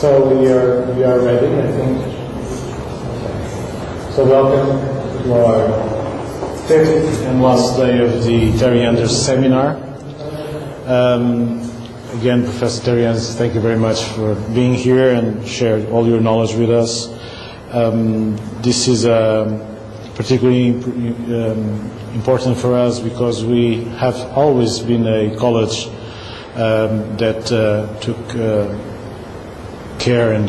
So we are ready, I think. So welcome to our fifth and last day of the Terry Anders seminar. Again, Professor Terry Anders, thank you very much for being here and share all your knowledge with us. This is particularly important for us because we have always been a college that took care and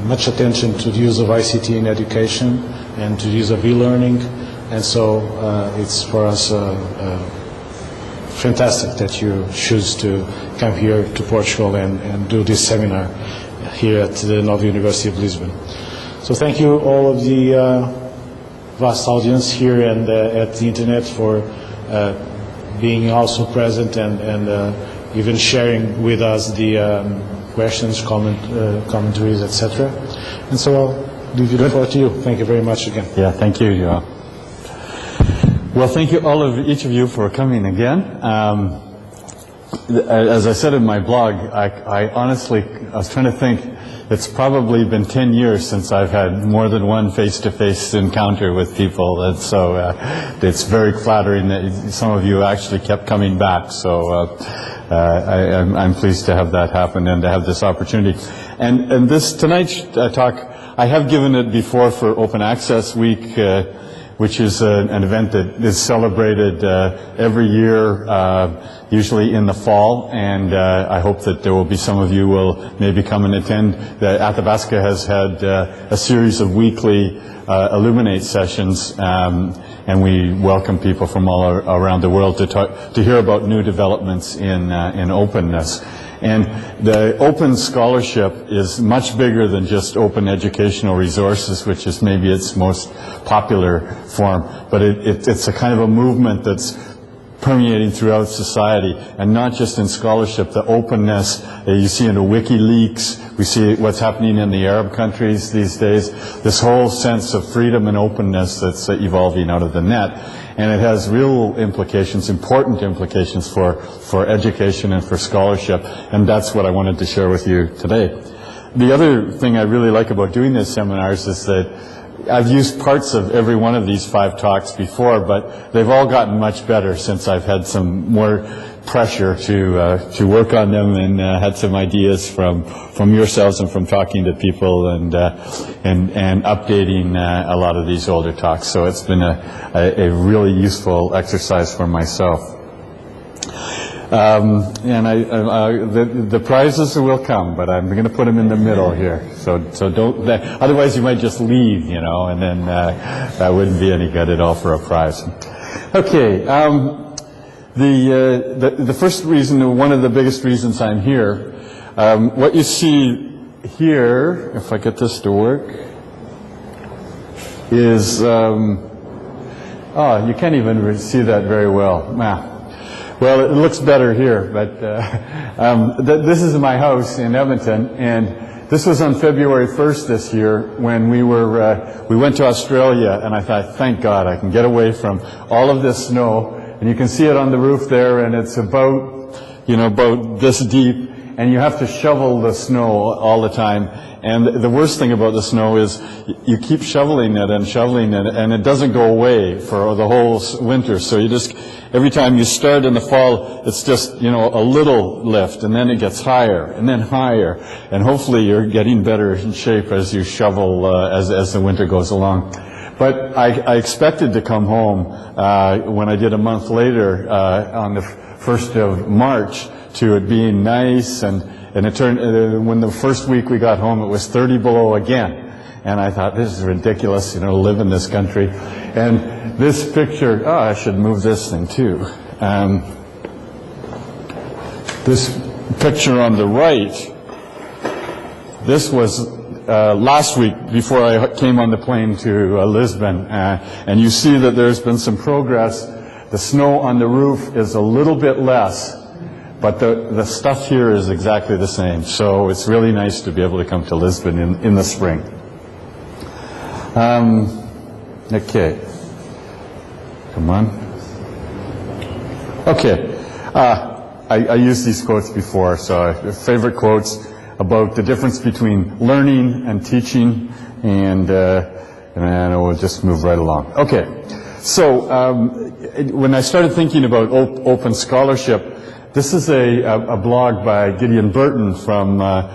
much attention to the use of ICT in education and to the use of e-learning, and so it's for us fantastic that you choose to come here to Portugal and do this seminar here at the Nova University of Lisbon. So thank you all of the vast audience here and at the internet for being also present and even sharing with us the questions, commentaries, etc. And so I'll leave the floor to you. Thank you very much again. Yeah, thank you, Joao. Well, thank you each of you for coming again. As I said in my blog, I honestly was trying to think, it's probably been 10 years since I've had more than one face-to-face encounter with people, and so it's very flattering that some of you actually kept coming back. So I'm pleased to have that happen and to have this opportunity. And this tonight's talk, I have given it before for Open Access Week, which is an event that is celebrated every year, usually in the fall, and I hope that there will be some of you will maybe come and attend. The Athabasca has had a series of weekly Illuminate sessions, and we welcome people from all around the world to hear about new developments in openness. And the open scholarship is much bigger than just open educational resources, which is maybe its most popular form, but it's a kind of a movement that's permeating throughout society, and not just in scholarship. The openness that you see in the WikiLeaks, we see what's happening in the Arab countries these days, this whole sense of freedom and openness that's evolving out of the net. And it has real implications, important implications for education and for scholarship, and that's what I wanted to share with you today. The other thing I really like about doing these seminars is that I've used parts of every one of these 5 talks before, but they've all gotten much better since I've had some more pressure to work on them and had some ideas from yourselves and from talking to people and updating a lot of these older talks. So it's been a really useful exercise for myself. And the prizes will come, but I'm going to put them in the middle here. So don't. Otherwise, you might just leave, you know, and then that wouldn't be any good at all for a prize. Okay. The first reason, one of the biggest reasons I'm here, what you see here, if I get this to work, is you can't even see that very well. Well, it looks better here, but this is my house in Edmonton, and this was on February 1st this year when we went to Australia, and I thought, thank God, I can get away from all of this snow, and you can see it on the roof there, and it's about this deep, and you have to shovel the snow all the time. And the worst thing about the snow is you keep shoveling it, and it doesn't go away for the whole winter. So you just, every time you start in the fall, it's just, a little lift, and then it gets higher, and then higher. And hopefully you're getting better in shape as you shovel, as the winter goes along. But I expected to come home, when I did a month later, on the 1st of March, to it being nice, and it turned, when the first week we got home, it was 30 below again. And I thought, this is ridiculous, to live in this country. And this picture, I should move this thing too. This picture on the right, this was last week before I came on the plane to Lisbon. And you see that there's been some progress. The snow on the roof is a little bit less, but the stuff here is exactly the same. So it's really nice to be able to come to Lisbon in the spring. Okay. Come on. Okay. I used these quotes before, so favorite quotes. about the difference between learning and teaching, and then we'll just move right along. Okay, so when I started thinking about open scholarship, this is a blog by Gideon Burton from the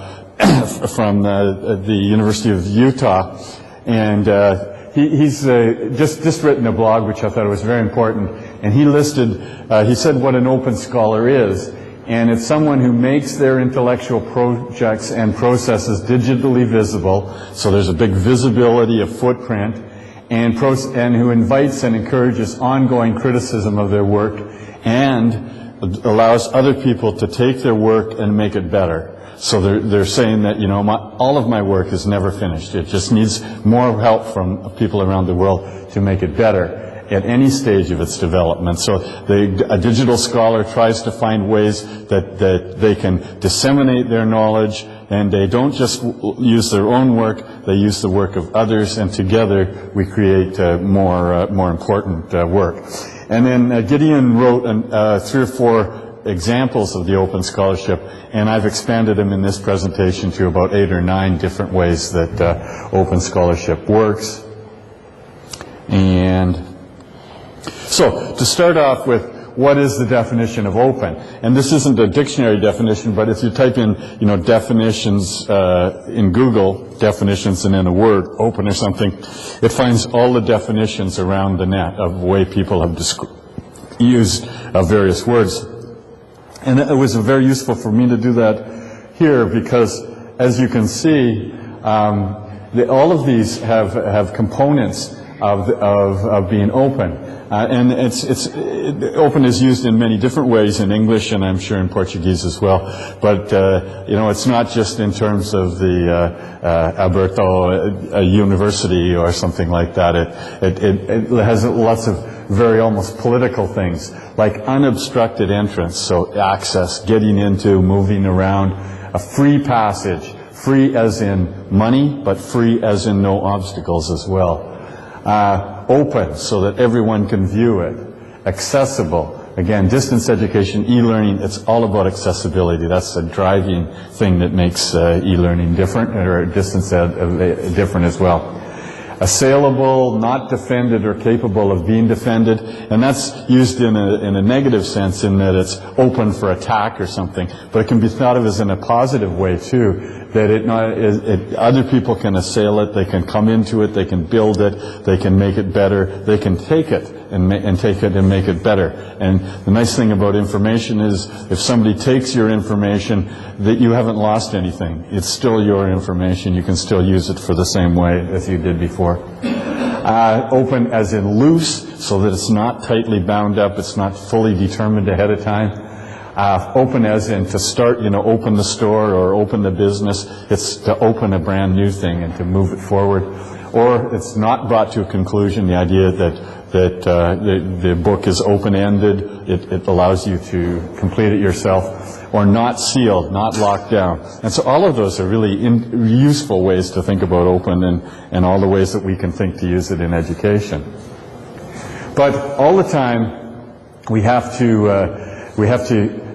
University of Utah, and he's just written a blog which I thought was very important, and he said what an open scholar is, and it's someone who makes their intellectual projects and processes digitally visible, so there's a big visibility of footprint, and who invites and encourages ongoing criticism of their work, and allows other people to take their work and make it better. So they're saying that, all of my work is never finished. It just needs more help from people around the world to make it better at any stage of its development. So a digital scholar tries to find ways that they can disseminate their knowledge, and they don't just use their own work, they use the work of others, and together we create more important work. And then Gideon wrote 3 or 4 examples of the open scholarship, and I've expanded them in this presentation to about 8 or 9 different ways that open scholarship works. And so, to start off with, what is the definition of open? And this isn't a dictionary definition, but if you type in, definitions in Google, definitions and then a word, open or something, it finds all the definitions around the net of the way people have used various words. And it was very useful for me to do that here because, as you can see, all of these have components of being open. And open is used in many different ways in English, and I'm sure in Portuguese as well. But it's not just in terms of the Abril University or something like that. It has lots of very almost political things, like unobstructed entrance, so access, getting into, moving around, a free passage, free as in money, but free as in no obstacles as well. Open, so that everyone can view it. Accessible. Again, distance education, e-learning, it's all about accessibility. That's the driving thing that makes e-learning different, or distance ed different as well. Assailable, not defended or capable of being defended, and that's used in a negative sense in that it's open for attack or something, but it can be thought of as in a positive way too, that other people can assail it, they can come into it, they can build it, they can make it better, they can take it and make it better. And the nice thing about information is if somebody takes your information, that you haven't lost anything. It's still your information. You can still use it for the same way as you did before. Open as in loose, so that it's not tightly bound up, it's not fully determined ahead of time. Open as in to start, open the store or open the business. It's to open a brand new thing and to move it forward. Or it's not brought to a conclusion, the idea that the book is open-ended. It allows you to complete it yourself. Or not sealed, not locked down. And so all of those are really useful ways to think about open and all the ways that we can think to use it in education. But all the time, we have to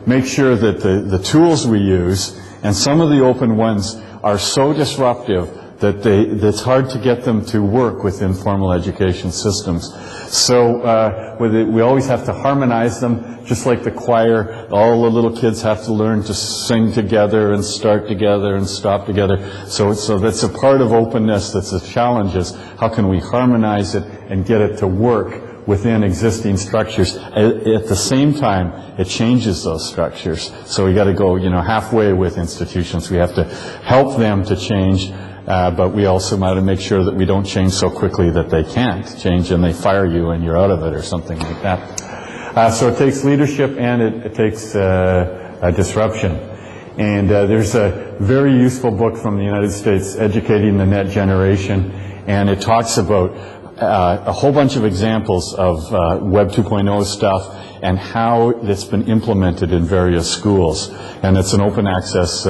make sure that the tools we use, and some of the open ones are so disruptive that it's hard to get them to work within formal education systems. So we always have to harmonize them, just like the choir. All the little kids have to learn to sing together and start together and stop together. So that's a part of openness that's a challenge, is how can we harmonize it and get it to work within existing structures. At the same time, it changes those structures. So we got to go, halfway with institutions. We have to help them to change, but we also want to make sure that we don't change so quickly that they can't change and they fire you and you're out of it or something like that. So it takes leadership and it takes disruption. And there's a very useful book from the United States, Educating the Net Generation, and it talks about a whole bunch of examples of Web 2.0 stuff and how it's been implemented in various schools. And it's an open access,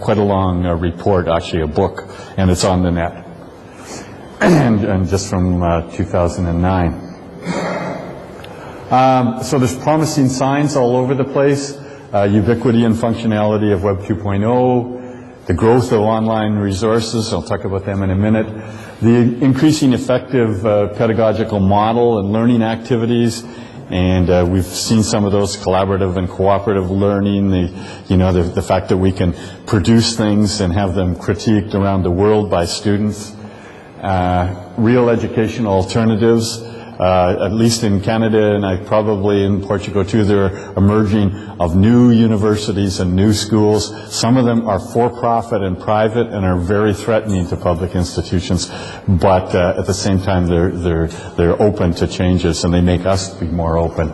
quite a long report, actually a book, and it's on the net. and just from 2009. So there's promising signs all over the place. Ubiquity and functionality of Web 2.0. the growth of online resources, I'll talk about them in a minute, the increasing effective pedagogical model and learning activities, and we've seen some of those collaborative and cooperative learning, the fact that we can produce things and have them critiqued around the world by students. Real educational alternatives, at least in Canada and probably in Portugal too, there are emerging of new universities and new schools. Some of them are for-profit and private and are very threatening to public institutions, but at the same time they're open to changes and they make us be more open.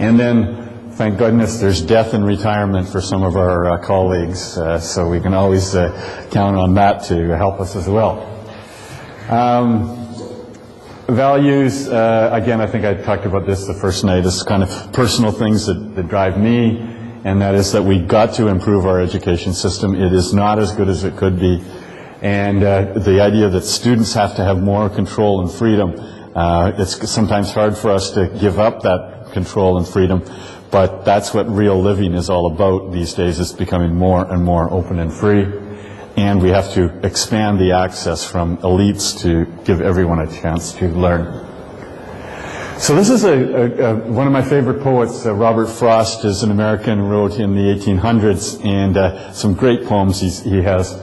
And then, thank goodness, there's death and retirement for some of our colleagues, so we can always count on that to help us as well. Values, again, I think I talked about this the first night, is kind of personal things that drive me, and that is that we got to improve our education system. It is not as good as it could be, and the idea that students have to have more control and freedom, it's sometimes hard for us to give up that control and freedom, but that's what real living is all about these days. It's becoming more and more open and free. And we have to expand the access from elites to give everyone a chance to learn. So this is one of my favorite poets. Robert Frost is an American, wrote in the 1800s, and some great poems he has.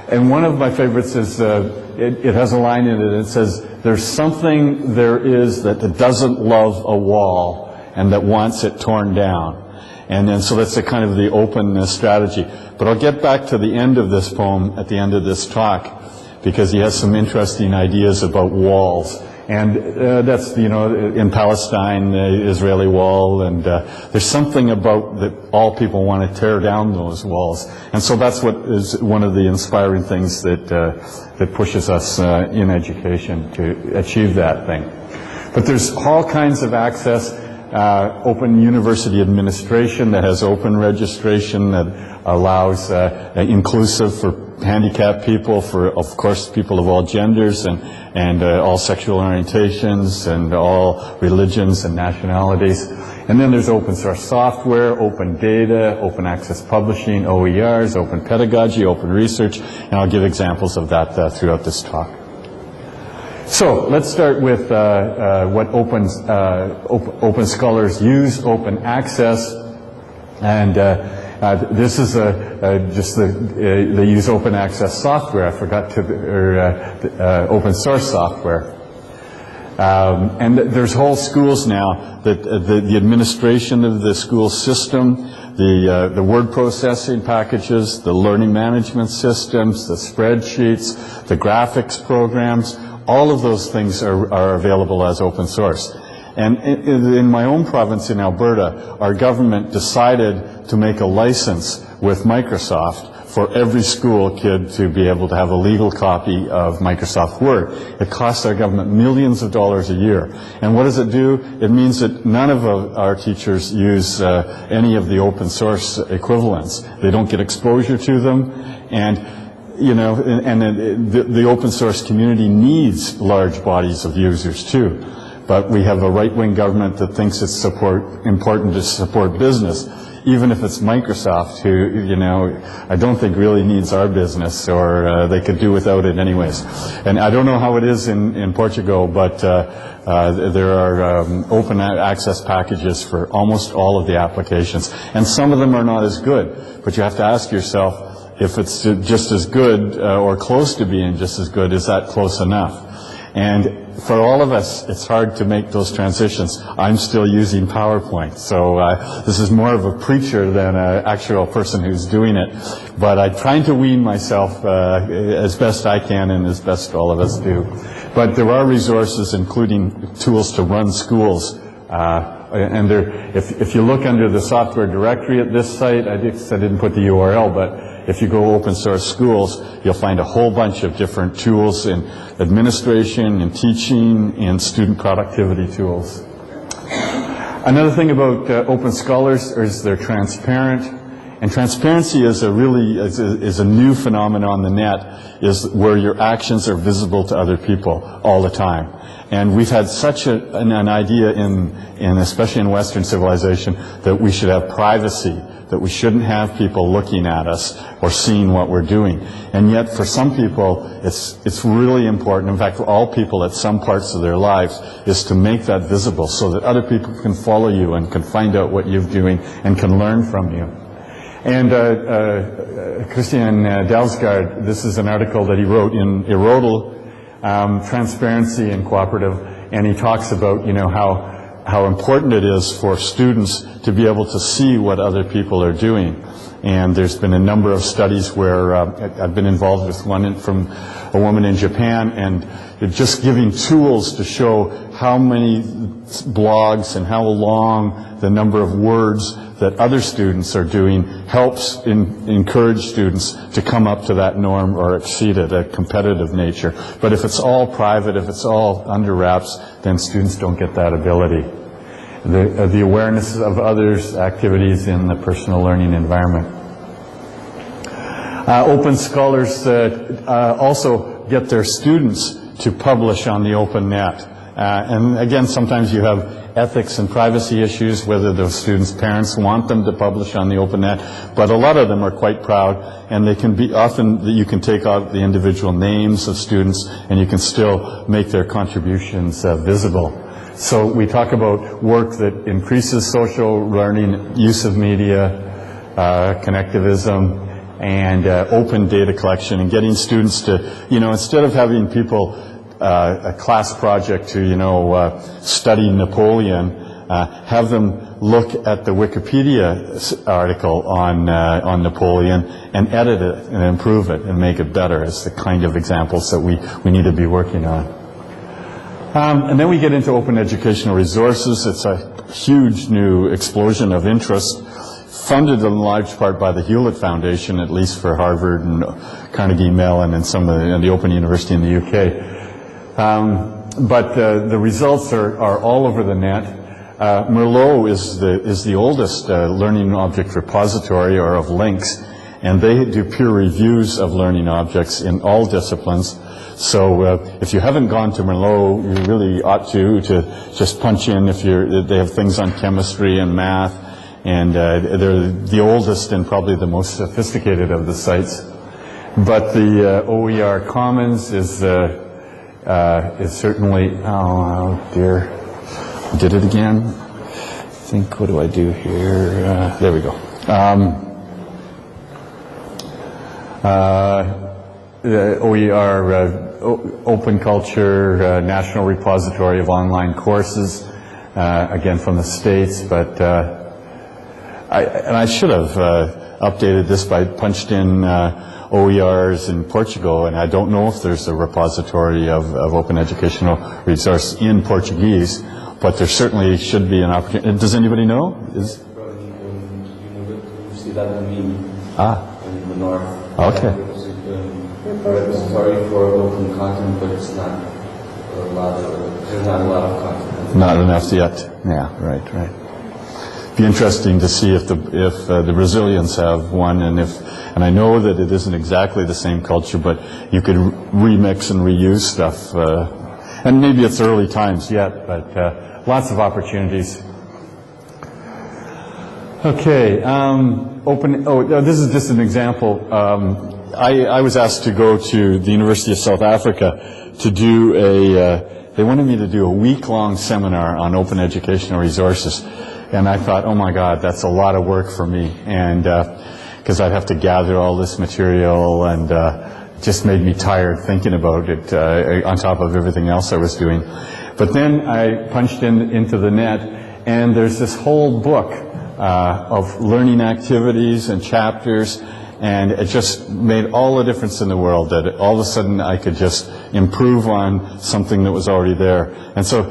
And one of my favorites is, it has a line in it that says, "There's something there is that doesn't love a wall and that wants it torn down." And then, so that's kind of the open strategy. But I'll get back to the end of this poem at the end of this talk, because he has some interesting ideas about walls. And that's, in Palestine, the Israeli wall, and there's something about that all people want to tear down those walls. And so that's what is one of the inspiring things that pushes us in education to achieve that thing. But there's all kinds of access. Open university administration that has open registration that allows inclusive for handicapped people, for of course people of all genders and all sexual orientations and all religions and nationalities. And then there's open source software, open data, open access publishing, OERs, open pedagogy, open research, and I'll give examples of that throughout this talk. So let's start with what open scholars use, open access, and this is they use open access software. I forgot to open source software, and there's whole schools now that the administration of the school system, the word processing packages, the learning management systems, the spreadsheets, the graphics programs. All of those things are available as open source. And in my own province in Alberta, our government decided to make a license with Microsoft for every school kid to be able to have a legal copy of Microsoft Word. It costs our government millions of dollars a year. And what does it do? It means that none of our teachers use any of the open source equivalents. They don't get exposure to them, and the open source community needs large bodies of users too. But we have a right-wing government that thinks it's important to support business, even if it's Microsoft, who, I don't think really needs our business, or they could do without it anyways. And I don't know how it is in Portugal, but there are open access packages for almost all of the applications. And some of them are not as good, but you have to ask yourself, if it's just as good or close to being just as good, is that close enough? And for all of us, it's hard to make those transitions. I'm still using PowerPoint, so this is more of a preacher than an actual person who's doing it. But I'm trying to wean myself as best I can and as best all of us do. But there are resources, including tools to run schools. And if you look under the software directory at this site, I didn't put the URL, but if you go open source schools, you'll find a whole bunch of different tools in administration, in teaching, and student productivity tools. Another thing about open scholars is they're transparent, And transparency is a new phenomenon on the net, is where your actions are visible to other people all the time. And we've had such an idea especially in Western civilization, that we should have privacy, that we shouldn't have people looking at us or seeing what we're doing. And yet for some people, it's really important, in fact for all people at some parts of their lives, is to make that visible so that other people can follow you and can find out what you're doing and can learn from you. And Christian Dalsgaard, this is an article that he wrote in Erodal, Transparency and Cooperative, and he talks about, how important it is for students to be able to see what other people are doing. And there's been a number of studies where I've been involved with one from a woman in Japan, and just giving tools to show how many blogs and how long the number of words that other students are doing helps encourage students to come up to that norm or exceed it, a competitive nature. But if it's all private, if it's all under wraps, then students don't get that ability. The awareness of others' activities in the personal learning environment. Open scholars also get their students to publish on the open net. And again, sometimes you have ethics and privacy issues, whether those students' parents want them to publish on the open net, but a lot of them are quite proud, and they can be often, you can take out the individual names of students and you can still make their contributions visible. So we talk about work that increases social learning, use of media, connectivism, and open data collection, and getting students to, instead of having people a class project to, study Napoleon, have them look at the Wikipedia article on Napoleon and edit it and improve it and make it better. It's the kind of examples that we need to be working on. And then we get into open educational resources. It's a huge new explosion of interest, funded in large part by the Hewlett Foundation, at least for Harvard and Carnegie Mellon and some of the Open University in the UK. But the results are all over the net. Merlot is the oldest learning object repository, or of links, and they do peer reviews of learning objects in all disciplines. So if you haven't gone to Merlot, you really ought to just punch in. They have things on chemistry and math, and they're the oldest and probably the most sophisticated of the sites. But the OER Commons is certainly, oh dear, I did it again. What do I do here? There we go. The OER, Open Culture, National Repository of Online Courses, again from the States, but I should have updated this by punched in OERs in Portugal, and I don't know if there's a repository of open educational resource in Portuguese, but there certainly should be an opportunity. Does anybody know? In the north. Okay. Repository for open content, but it's not there's not a lot of content. Not enough yet. Yeah, right. Be interesting to see if the Brazilians have one, and I know that it isn't exactly the same culture, but you could remix and reuse stuff. And maybe it's early times yet, but lots of opportunities. Okay, this is just an example. I was asked to go to the University of South Africa to do they wanted me to do a week-long seminar on open educational resources. And I thought, oh my God, that's a lot of work for me. And because I'd have to gather all this material, and it just made me tired thinking about it on top of everything else I was doing. But then I punched into the net, and there's this whole book of learning activities and chapters, and it just made all the difference in the world, that all of a sudden I could just improve on something that was already there. And so,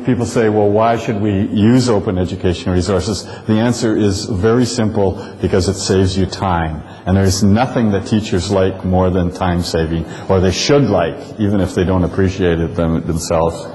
people say, well, why should we use open educational resources? The answer is very simple, because it saves you time. And there's nothing that teachers like more than time saving, or they should like, even if they don't appreciate it themselves.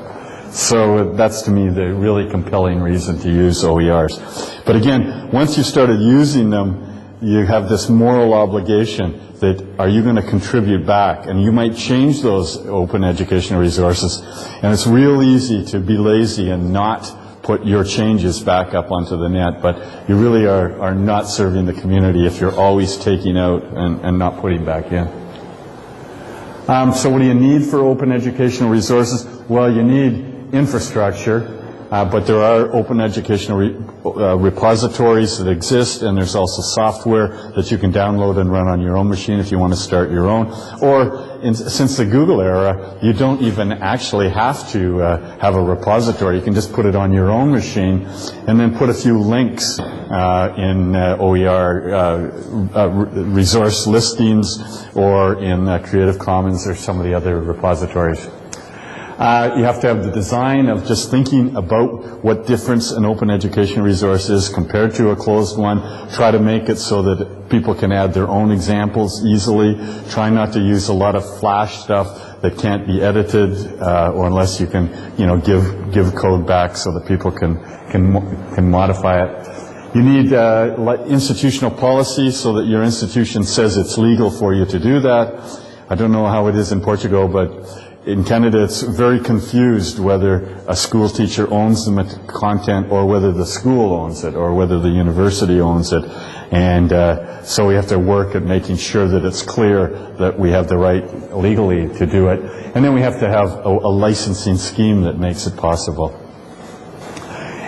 So that's, to me, the really compelling reason to use OERs. But again, once you started using them, you have this moral obligation that are you going to contribute back, and you might change those open educational resources, and it's real easy to be lazy and not put your changes back up onto the net, but you really are not serving the community if you're always taking out and not putting back in. So what do you need for open educational resources? Well, you need infrastructure, but there are open educational repositories that exist, and there's also software that you can download and run on your own machine if you want to start your own. Or since the Google era, you don't even actually have to have a repository. You can just put it on your own machine and then put a few links in OER resource listings or in Creative Commons or some of the other repositories. You have to have the design of just thinking about what difference an open education resource is compared to a closed one. Try to make it so that people can add their own examples easily. Try not to use a lot of flash stuff that can't be edited, or unless you can, give code back so that people can modify it. You need institutional policy so that your institution says it's legal for you to do that. I don't know how it is in Portugal, but in Canada, it's very confused whether a school teacher owns the content or whether the school owns it or whether the university owns it. And so we have to work at making sure that it's clear that we have the right legally to do it. And then we have to have a licensing scheme that makes it possible.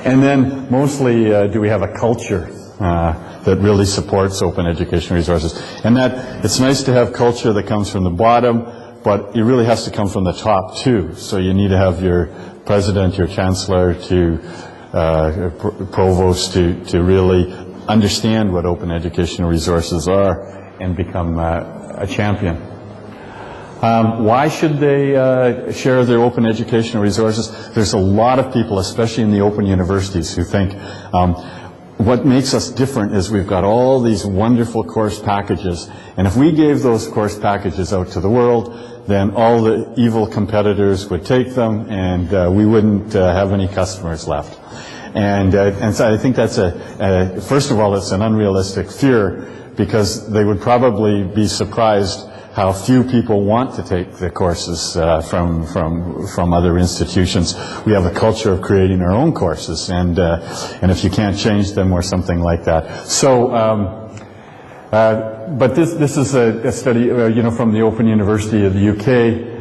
And then mostly do we have a culture that really supports open education resources. And that it's nice to have culture that comes from the bottom, but it really has to come from the top too. So you need to have your president, your chancellor, provost to really understand what open educational resources are and become a champion. Why should they share their open educational resources? There's a lot of people, especially in the open universities, who think what makes us different is we've got all these wonderful course packages, and if we gave those course packages out to the world, then all the evil competitors would take them, and we wouldn't have any customers left. And so I think that's first of all, it's an unrealistic fear, because they would probably be surprised how few people want to take the courses from other institutions. We have a culture of creating our own courses, and if you can't change them or something like that. So, but this is a study, from the Open University of the UK.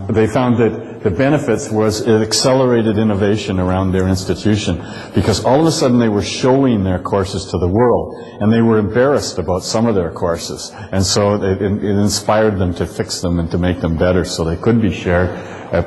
They found that the benefits was it accelerated innovation around their institution, because all of a sudden they were showing their courses to the world, and they were embarrassed about some of their courses, and so it inspired them to fix them and to make them better so they could be shared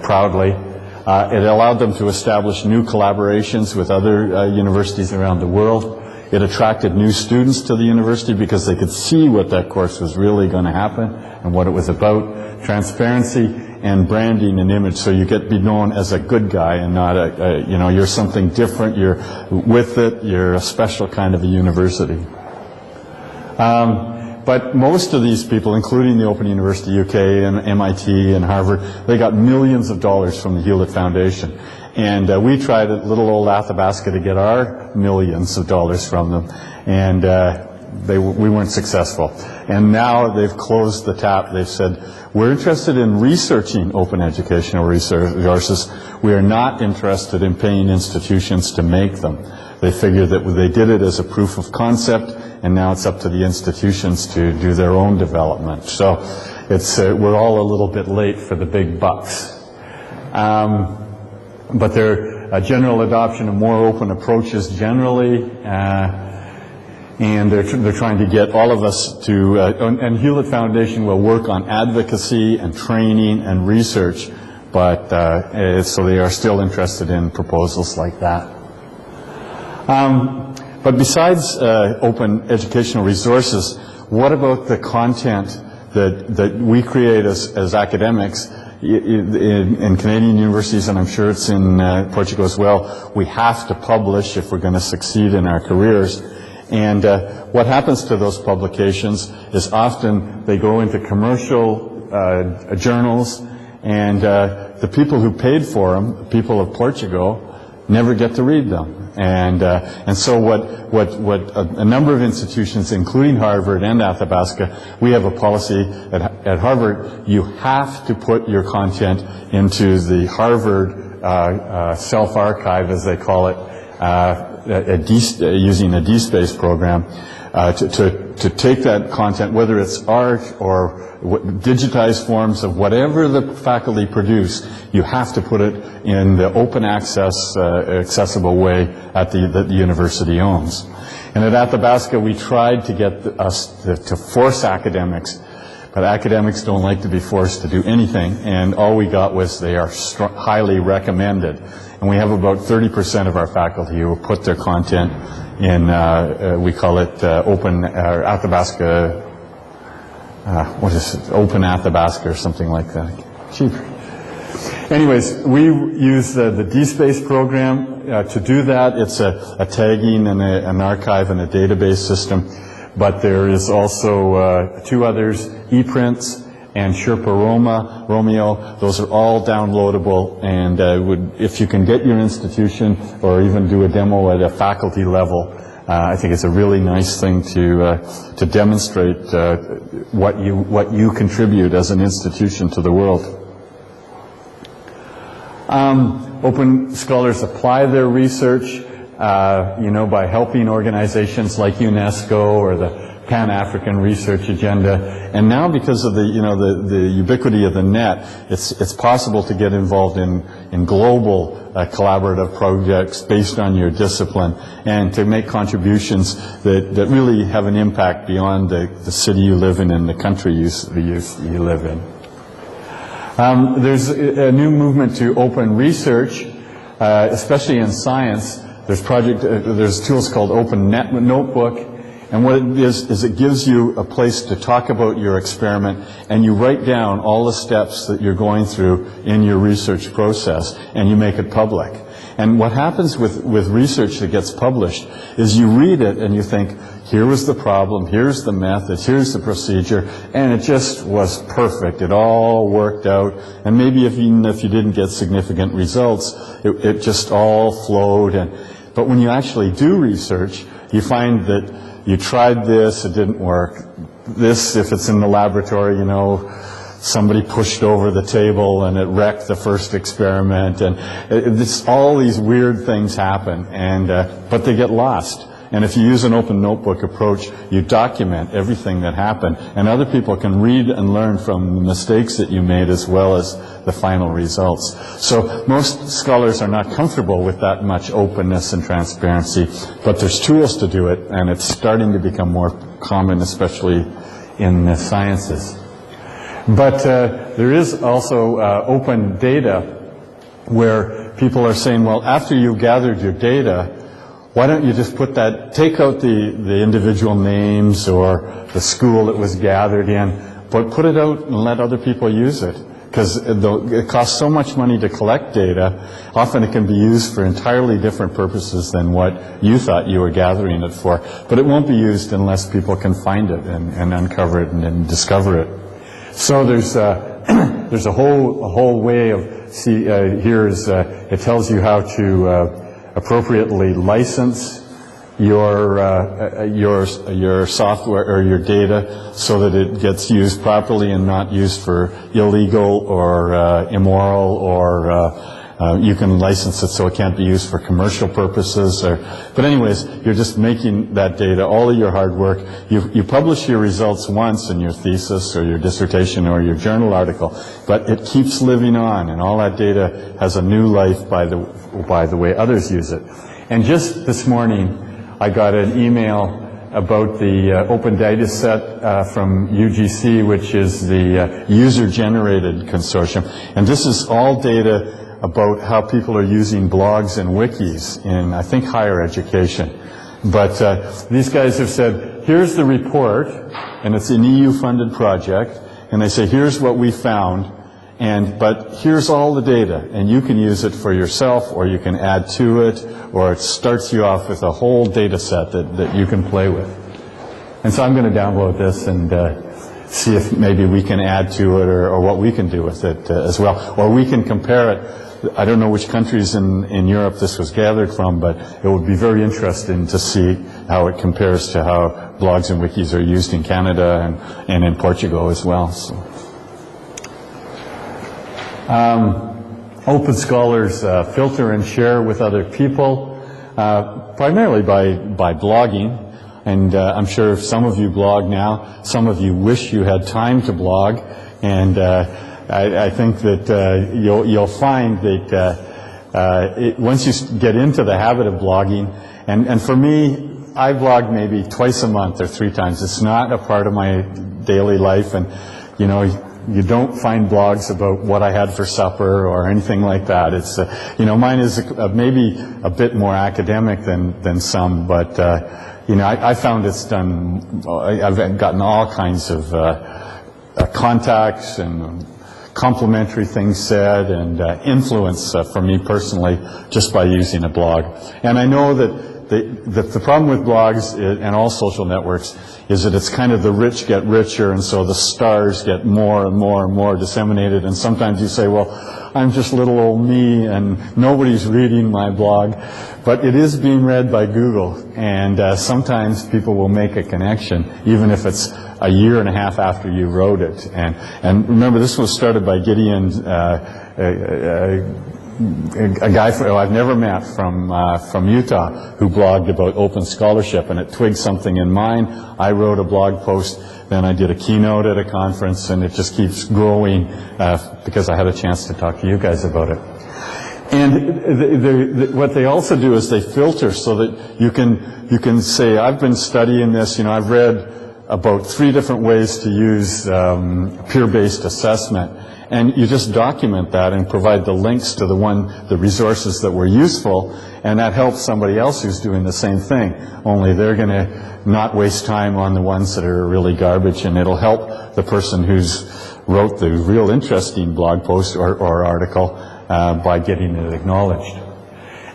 proudly. It allowed them to establish new collaborations with other universities around the world. It attracted new students to the university because they could see what that course was really going to happen and what it was about. Transparency and branding and image, so you be known as a good guy and not you're something different, you're with it, you're a special kind of a university. But most of these people, including the Open University UK and MIT and Harvard, they got millions of dollars from the Hewlett Foundation. And we tried at little old Athabasca to get our millions of dollars from them, and we weren't successful. And now they've closed the tap. They've said, we're interested in researching open educational resources. We are not interested in paying institutions to make them. They figured that they did it as a proof of concept, and now it's up to the institutions to do their own development. So we're all a little bit late for the big bucks. But a general adoption of more open approaches generally, and they're trying to get all of us to, and Hewlett Foundation will work on advocacy and training and research, but so they are still interested in proposals like that. But besides open educational resources, what about the content that we create as academics? In Canadian universities, and I'm sure it's in Portugal as well, we have to publish if we're going to succeed in our careers. And what happens to those publications is often they go into commercial journals, and the people who paid for them, the people of Portugal, never get to read them. And so what a number of institutions, including Harvard and Athabasca, we have a policy at Harvard, you have to put your content into the Harvard self-archive, as they call it, using a DSpace program, to take that content, whether it's art or digitized forms of whatever the faculty produce, you have to put it in the open access, accessible way that the university owns. And at Athabasca, we tried to get us to force academics, but academics don't like to be forced to do anything, and all we got was they are highly recommended. And we have about 30% of our faculty who put their content in, we call it open, Athabasca, what is it, Open Athabasca or something like that. Cheap. Anyways, we use the DSpace program to do that. It's a tagging and an archive and a database system. But there is also two others, ePrints and Sherpa Romeo. Those are all downloadable, and if you can get your institution or even do a demo at a faculty level, I think it's a really nice thing to demonstrate what you contribute as an institution to the world. Open scholars apply their research, by helping organizations like UNESCO or the Pan-African Research Agenda. And now, because of the ubiquity of the net, it's possible to get involved in global collaborative projects based on your discipline and to make contributions that really have an impact beyond the city you live in and the country you live in. There's a new movement to open research, especially in science. There's tools called Open Notebook, and what it is it gives you a place to talk about your experiment, and you write down all the steps that you're going through in your research process, and you make it public. And what happens with research that gets published is you read it and you think, here was the problem, here's the method, here's the procedure, and it just was perfect. It all worked out, and maybe even if you didn't get significant results, it just all flowed. But when you actually do research, you find that you tried this, it didn't work. This, if it's in the laboratory, somebody pushed over the table and it wrecked the first experiment, and all these weird things happen, but they get lost. And if you use an open notebook approach, you document everything that happened, and other people can read and learn from the mistakes that you made as well as the final results. So most scholars are not comfortable with that much openness and transparency, but there's tools to do it, and it's starting to become more common, especially in the sciences. But there is also open data where people are saying, well, after you've gathered your data, why don't you just take out the individual names or the school it was gathered in, but put it out and let other people use it. Because it costs so much money to collect data, often it can be used for entirely different purposes than what you thought you were gathering it for. But it won't be used unless people can find it and uncover it and discover it. So there's a whole way of it tells you how to appropriately license your software or your data so that it gets used properly and not used for illegal or immoral, or you can license it so it can't be used for commercial purposes. But anyways, you're just making that data, all of your hard work. You publish your results once in your thesis or your dissertation or your journal article, but it keeps living on, and all that data has a new life by the way others use it. And just this morning, I got an email about the open data set from UGC, which is the user-generated consortium. And this is all data about how people are using blogs and wikis in, I think, higher education. But these guys have said, here's the report, and it's an EU-funded project, and they say, here's what we found, but here's all the data, and you can use it for yourself, or you can add to it, or it starts you off with a whole data set that you can play with. And so I'm going to download this and see if maybe we can add to it, or what we can do with it as well. Or we can compare it I don't know which countries in Europe this was gathered from, but it would be very interesting to see how it compares to how blogs and wikis are used in Canada and in Portugal as well. So. Open Scholars filter and share with other people, primarily by blogging. And I'm sure some of you blog now, some of you wish you had time to blog, and I think that you'll find that once you get into the habit of blogging, and for me, I blog maybe twice a month or 3 times. It's not a part of my daily life, and you know, you don't find blogs about what I had for supper or anything like that. It's you know, mine is maybe a bit more academic than some, but you know, I found it's done. I've gotten all kinds of contacts and complimentary things said and influence for me personally just by using a blog. And I know that the problem with blogs and all social networks is that it's kind of the rich get richer, and so the stars get more and more and more disseminated, and sometimes you say, well, I'm just little old me and nobody's reading my blog, but it is being read by Google, and sometimes people will make a connection even if it's a year and a half after you wrote it. And remember, this was started by Gideon, a guy I've never met from Utah who blogged about open scholarship, and it twigged something in mine. I wrote a blog post, then I did a keynote at a conference, and it just keeps growing because I had a chance to talk to you guys about it. And what they also do is they filter so that you can say, I've been studying this, you know, I've read about 3 different ways to use peer-based assessment. And you just document that and provide the links to the resources that were useful, and that helps somebody else who's doing the same thing, only they're going to not waste time on the ones that are really garbage, and it'll help the person who's wrote the real interesting blog post or article by getting it acknowledged.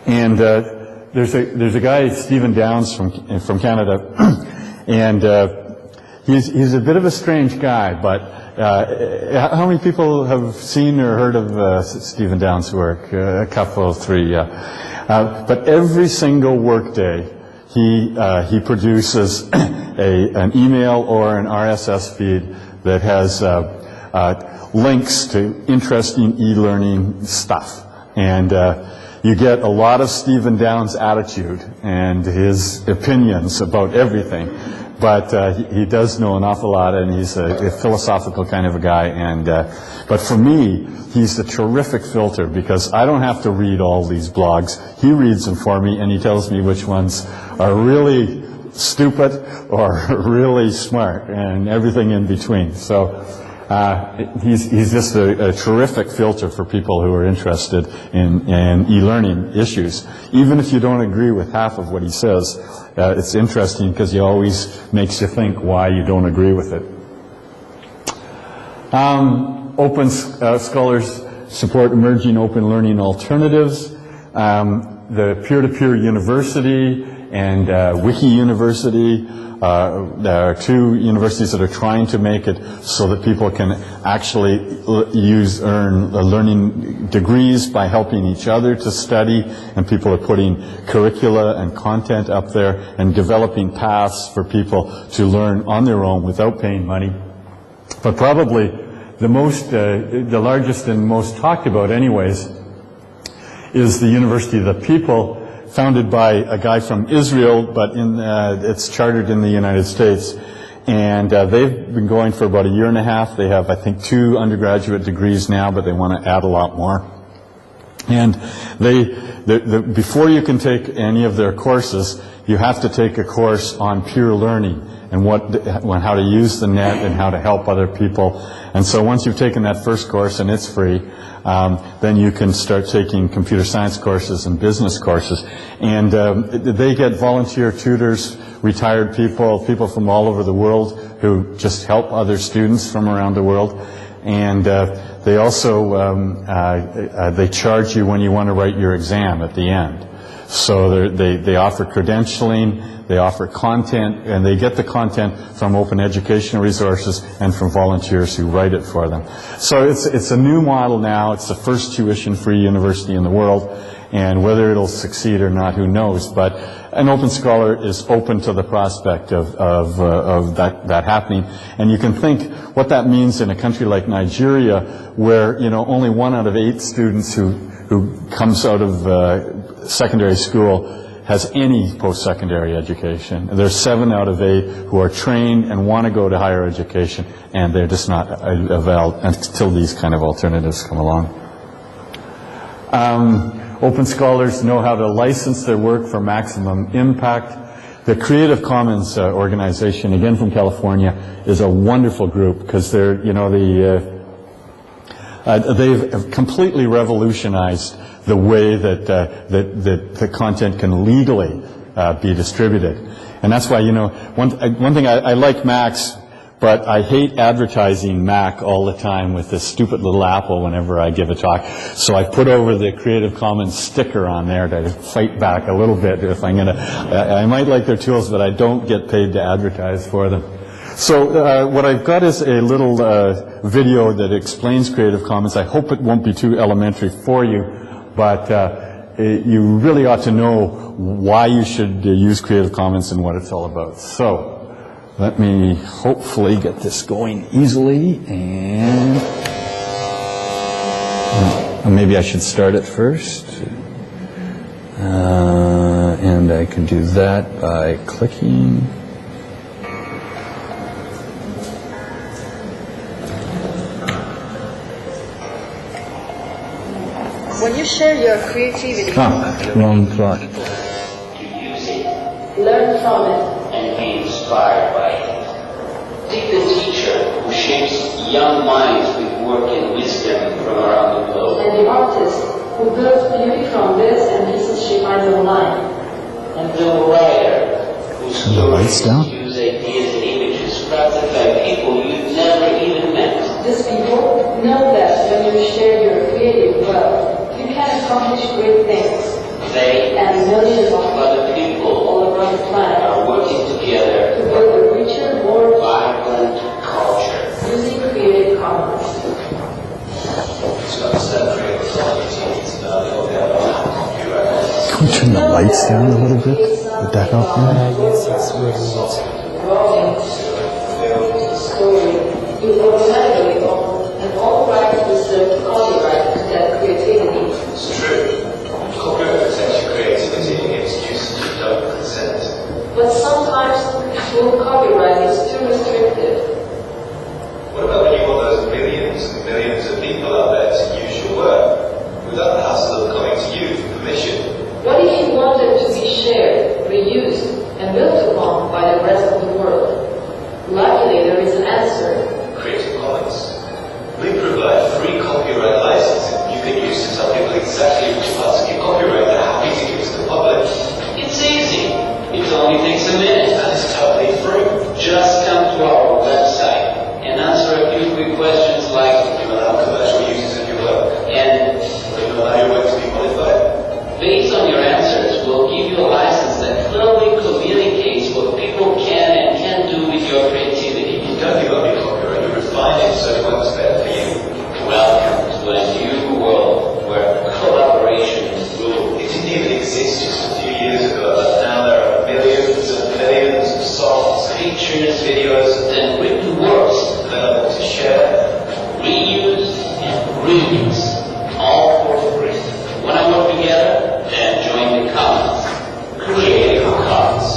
And there's a guy, Stephen Downes from Canada, and he's a bit of a strange guy, but how many people have seen or heard of Stephen Downes' work? A couple, 3, yeah. But every single workday, he produces an email or an RSS feed that has links to interesting e-learning stuff. And you get a lot of Stephen Downes' attitude and his opinions about everything. But he does know an awful lot, and he's a philosophical kind of a guy. And but for me, he's a terrific filter because I don't have to read all these blogs. He reads them for me, and he tells me which ones are really stupid or really smart, and everything in between. So he's just a terrific filter for people who are interested in e-learning issues. Even if you don't agree with half of what he says, it's interesting because he always makes you think why you don't agree with it. Open Scholars support emerging open learning alternatives. The peer-to-peer university and Wiki University. There are 2 universities that are trying to make it so that people can actually earn learning degrees by helping each other to study, and people are putting curricula and content up there and developing paths for people to learn on their own without paying money. But probably the largest and most talked about anyways is the University of the People, founded by a guy from Israel, but it's chartered in the United States. And they've been going for about a year and a half. They have, I think, 2 undergraduate degrees now, but they want to add a lot more. And before you can take any of their courses, you have to take a course on peer learning and how to use the net and how to help other people. And so once you've taken that first course, and it's free, then you can start taking computer science courses and business courses. And they get volunteer tutors, retired people from all over the world who just help other students from around the world. And they also they charge you when you want to write your exam at the end. So they offer credentialing, they offer content, and they get the content from open educational resources and from volunteers who write it for them. So it's a new model now. It's the first tuition-free university in the world, and whether it'll succeed or not, who knows. But an Open Scholar is open to the prospect of that happening. And you can think what that means in a country like Nigeria, where, you know, only 1 out of 8 students who comes out of secondary school has any post-secondary education. There's 7 out of 8 who are trained and want to go to higher education, and they're just not availed until these kind of alternatives come along. Open Scholars know how to license their work for maximum impact. The Creative Commons organization, again from California, is a wonderful group because they're, you know, they've completely revolutionized the way that the content can legally be distributed. And that's why, you know, one thing I like Macs, but I hate advertising Mac all the time with this stupid little apple whenever I give a talk. So I put over the Creative Commons sticker on there to fight back a little bit if I'm going to. I might like their tools, but I don't get paid to advertise for them. So what I've got is a little video that explains Creative Commons. I hope it won't be too elementary for you, but you really ought to know why you should use Creative Commons and what it's all about. So let me hopefully get this going easily, and maybe I should start it first. And I can do that by clicking. When you share your creativity, Wrong plot. learn from it, and be inspired by it. Take the teacher who shapes young minds with work and wisdom from around the globe. and the artist who builds beauty from this and pieces she finds online. And the writer whose The lights stories down? use ideas and images crafted by people you've never even met. These people know that when you share your creative wealth, you can accomplish great things, They and millions of other people all around the planet are working to together build a richer, more vibrant culture. using Creative Commons. Can we turn the lights down a little bit? Would that help you? Yes, it's drawing, story, you automatically own, and all rights reserved copyright to that creativity. It's true. Copyright protects your creativity against uses you don't consent. But sometimes full copyright is too restrictive. What about when you want those millions and millions of people out there to use your work without the hassle of coming to you for permission? What if you wanted to be shared, reused, and built upon by the rest of the world? Luckily, there is an answer. Creative Commons. We provide free copyright licensing you can use to tell people exactly which parts of your copyright they're happy to give to the public. It's easy. It only takes a minute. And it's totally free. Just come to our website and answer a few quick questions like, You will allow commercial uses of your work. and Will you allow your work to be modified? based on your answers, we'll give you a license that clearly communicates what people can and can't do with your creativity. You don't give up your copyright, you refine it so it works better for you. Welcome to a new world where collaboration is rule. It didn't even exist just a few years ago, but now there are millions and millions of songs, Pictures, videos, and written works, available to share. reuse and remix, all for free. Want to work together? Then join the Commons. Creative Commons.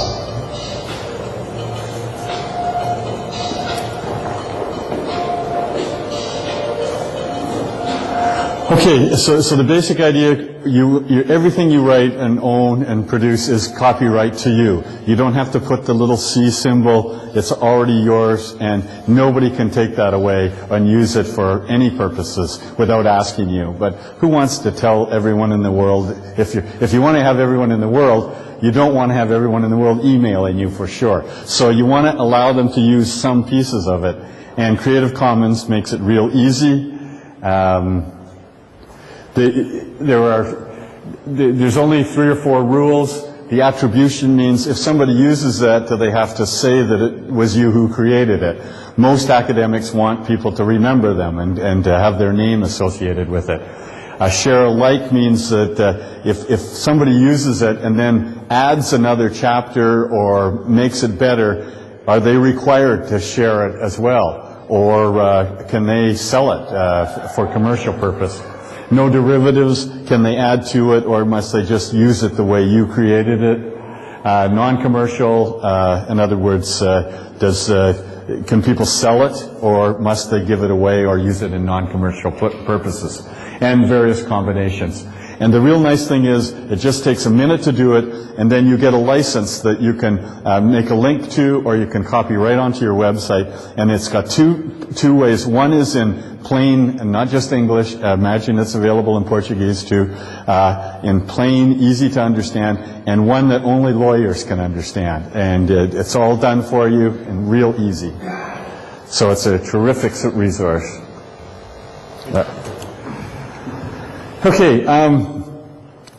Okay, so the basic idea, everything you write and own and produce is copyright to you. You don't have to put the little C symbol. It's already yours, and nobody can take that away and use it for any purposes without asking you. But who wants to tell everyone in the world? If you want to have everyone in the world, you don't want to have everyone in the world emailing you for sure. So you want to allow them to use some pieces of it. And Creative Commons makes it real easy. There are there's only 3 or 4 rules. The attribution means if somebody uses that, they have to say that it was you who created it. Most academics want people to remember them and to have their name associated with it. Share alike means that if somebody uses it and then adds another chapter or makes it better, are they required to share it as well? Or can they sell it for commercial purpose? No derivatives, can they add to it, or must they just use it the way you created it? Non-commercial, in other words, can people sell it, or must they give it away or use it in non-commercial purposes? And various combinations. And the real nice thing is, it just takes a minute to do it, and then you get a license that you can make a link to, or you can copy right onto your website. And it's got two ways. One is in plain, and not just English. Imagine it's available in Portuguese too. In plain, easy to understand, and one that only lawyers can understand. And it's all done for you and real easy. So it's a terrific resource. Okay,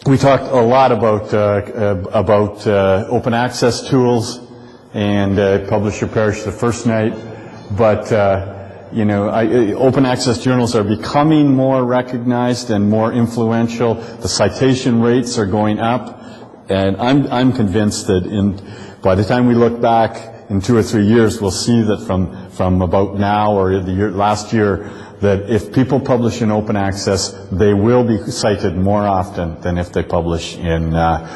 we talked a lot about open access tools and publish or perish the first night, but you know, open access journals are becoming more recognized and more influential. The citation rates are going up, and I'm convinced that by the time we look back in 2 or 3 years, we'll see that from about now or last year, that if people publish in open access, they will be cited more often than if they publish in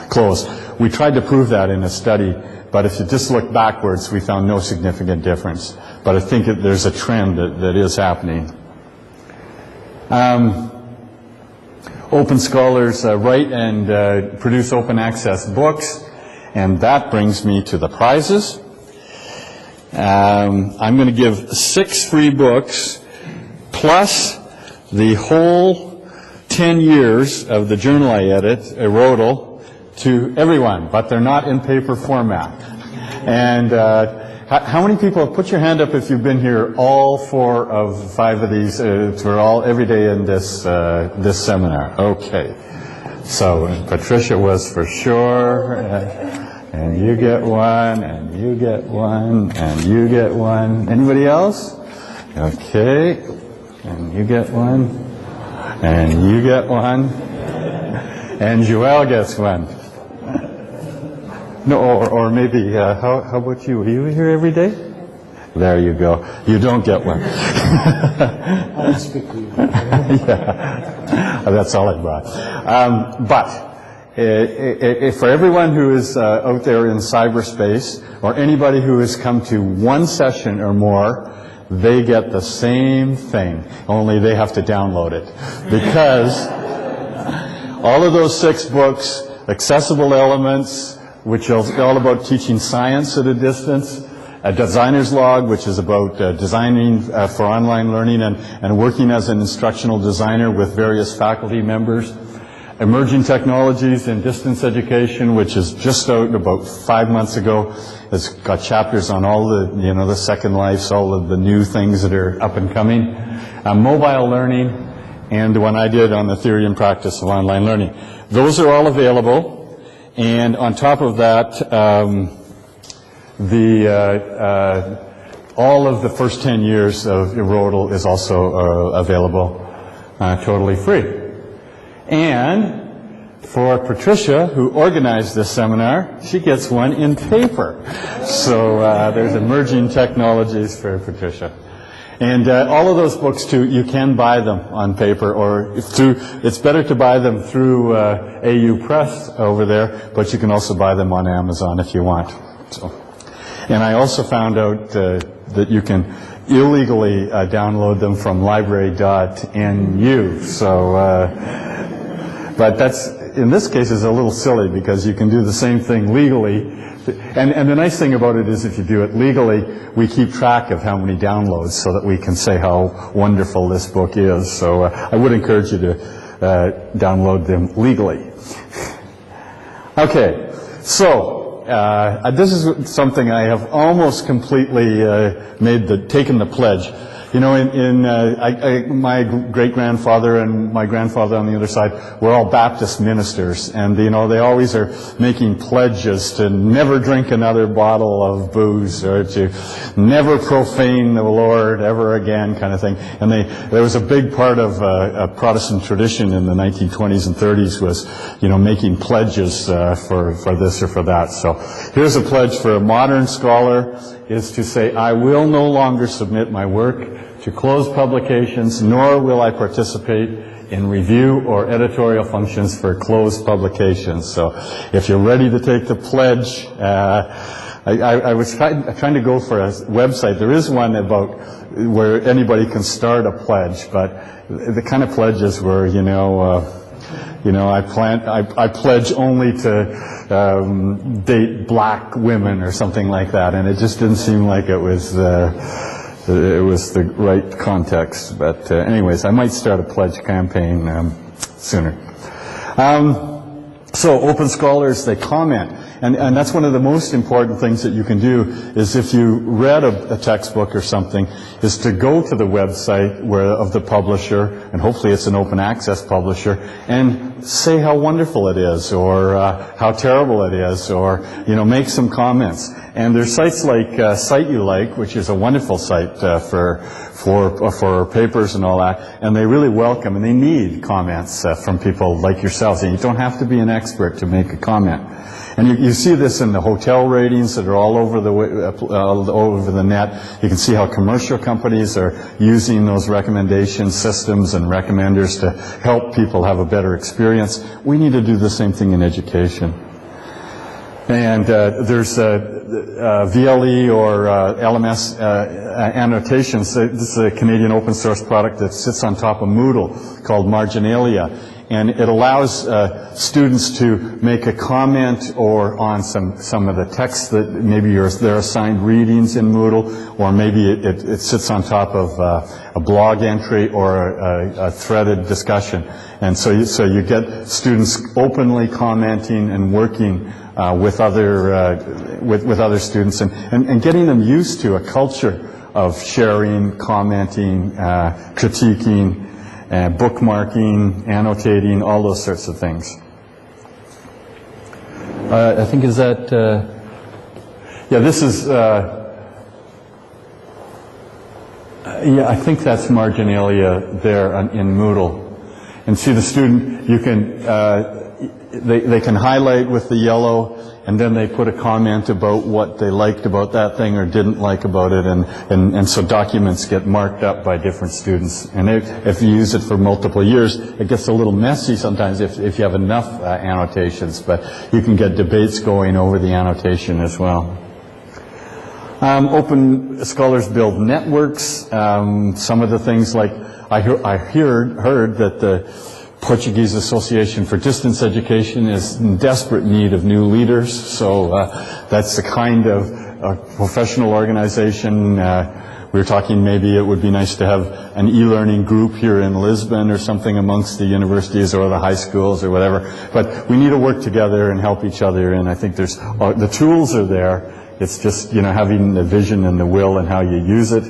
closed. We tried to prove that in a study, but if you just look backwards, we found no significant difference. But I think there's a trend that is happening. Open scholars write and produce open access books, and that brings me to the prizes. I'm going to give 6 free books, plus the whole 10 years of the journal I edit, Erodal, to everyone, but they're not in paper format. And how many people, put your hand up if you've been here all 4 of 5 of these, we're all every day in this seminar. Okay. So Patricia was for sure, and you get 1, and you get 1, and you get 1. Anybody else? Okay. And you get 1, and you get 1, and Joelle gets 1. No, or maybe, how about you? Are you here every day? There you go. You don't get 1. I'll speak to you. Yeah, that's all I brought. For everyone who is out there in cyberspace, or anybody who has come to 1 session or more, they get the same thing, only they have to download it. Because all of those 6 books, Accessible Elements, which is all about teaching science at a distance, a Designer's Log, which is about designing for online learning and working as an instructional designer with various faculty members, Emerging Technologies in Distance Education, which is just out about 5 months ago. It's got chapters on all the, you know, the Second Lives, all of the new things that are up and coming. Mobile learning, and the one I did on the theory and practice of online learning. Those are all available, and on top of that, all of the first 10 years of Erodal is also available totally free. And for Patricia, who organized this seminar, she gets 1 in paper. So there's Emerging Technologies for Patricia. And all of those books, too, you can buy them on paper, or it's better to buy them through AU Press over there, but you can also buy them on Amazon if you want. So. And I also found out that you can illegally download them from library.nu. So, but that's, in this case, is a little silly because you can do the same thing legally. And the nice thing about it is if you do it legally, we keep track of how many downloads so that we can say how wonderful this book is. So I would encourage you to download them legally. Okay, so this is something I have almost completely taken the pledge. You know, my great-grandfather and my grandfather on the other side were all Baptist ministers, and you know, they always are making pledges to never drink another bottle of booze or to never profane the Lord ever again, kind of thing. And there was a big part of a Protestant tradition in the 1920s and 30s was, you know, making pledges for this or for that. So here's a pledge for a modern scholar, is to say, I will no longer submit my work to closed publications, nor will I participate in review or editorial functions for closed publications. So if you're ready to take the pledge, I was trying to go for a website. There is one about where anybody can start a pledge, but the kind of pledges were, I pledge only to date black women or something like that, and it just didn't seem like it was the right context. But anyways, I might start a pledge campaign sooner. So open scholars, they comment. And that's one of the most important things that you can do, is if you read a textbook or something, is to go to the website of the publisher, and hopefully it's an open access publisher, and say how wonderful it is, or how terrible it is, or, you know, make some comments. And there's sites like Site You Like, which is a wonderful site for papers and all that, and they really welcome, and they need comments from people like yourselves. And you don't have to be an expert to make a comment. And you see this in the hotel ratings that are all over the net. You can see how commercial companies are using those recommendation systems and recommenders to help people have a better experience. We need to do the same thing in education. And there's VLE or LMS annotations. This is a Canadian open source product that sits on top of Moodle called Marginalia. And it allows students to make a comment or on some of the text that maybe they're assigned readings in Moodle, or maybe it sits on top of a blog entry or a threaded discussion. And so you get students openly commenting and working with other students, and getting them used to a culture of sharing, commenting, critiquing, bookmarking, annotating, all those sorts of things. I think is that, yeah, this is, yeah, I think that's Marginalia there in Moodle. And see the student, you can, they can highlight with the yellow, and then they put a comment about what they liked about that thing or didn't like about it, and so documents get marked up by different students. And if you use it for multiple years, it gets a little messy sometimes if you have enough annotations, but you can get debates going over the annotation as well. Open scholars build networks. Some of the things like, I heard that the Portuguese Association for Distance Education is in desperate need of new leaders, so that's the kind of professional organization. We were talking maybe it would be nice to have an e-learning group here in Lisbon or something amongst the universities or the high schools or whatever. But we need to work together and help each other, and I think there's the tools are there. It's just, you know, having the vision and the will and how you use it.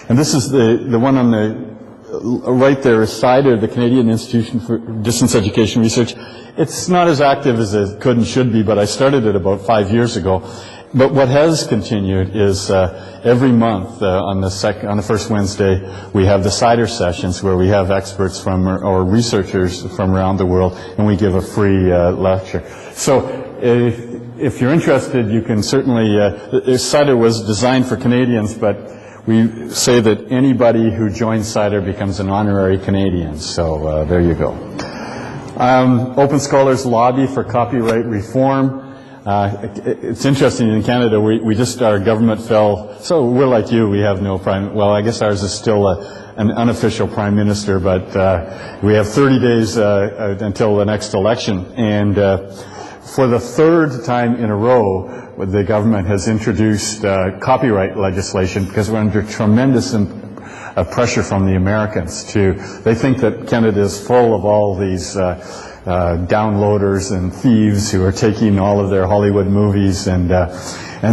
And this is the one on the right there is CIDR, the Canadian Institution for Distance Education Research. It's not as active as it could and should be, but I started it about 5 years ago. But what has continued is every month on the first Wednesday we have the CIDR sessions where we have experts from or researchers from around the world, and we give a free lecture. So if you're interested, you can certainly. CIDR was designed for Canadians, but we say that anybody who joins CIDR becomes an honorary Canadian, so there you go. Open Scholars lobby for copyright reform. It's interesting, in Canada, our government fell, so we're like you, we have no well, I guess ours is still an unofficial prime minister, but we have 30 days until the next election, and for the third time in a row, the government has introduced copyright legislation because we're under tremendous pressure from the Americans. They think that Canada is full of all these downloaders and thieves who are taking all of their Hollywood movies, and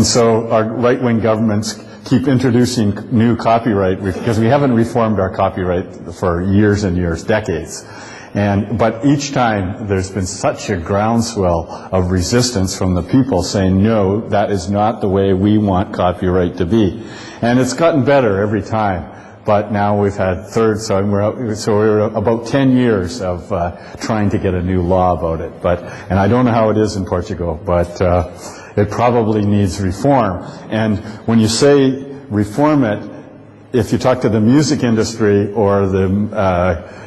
so our right-wing governments keep introducing new copyright, because we haven't reformed our copyright for years and years, decades. But each time there's been such a groundswell of resistance from the people saying, no, that is not the way we want copyright to be. And it's gotten better every time. But now we've had third, so we're about 10 years of trying to get a new law about it. And I don't know how it is in Portugal, but it probably needs reform. And when you say reform it, if you talk to the music industry or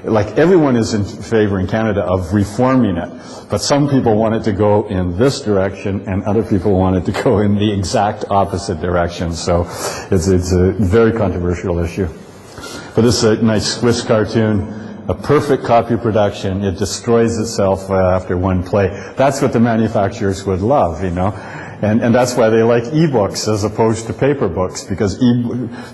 like everyone is in favor in Canada of reforming it, but some people want it to go in this direction and other people want it to go in the exact opposite direction. So it's a very controversial issue. But this is a nice Swiss cartoon, a perfect copy production. It destroys itself after one play. That's what the manufacturers would love, you know. And that's why they like e-books as opposed to paper books, because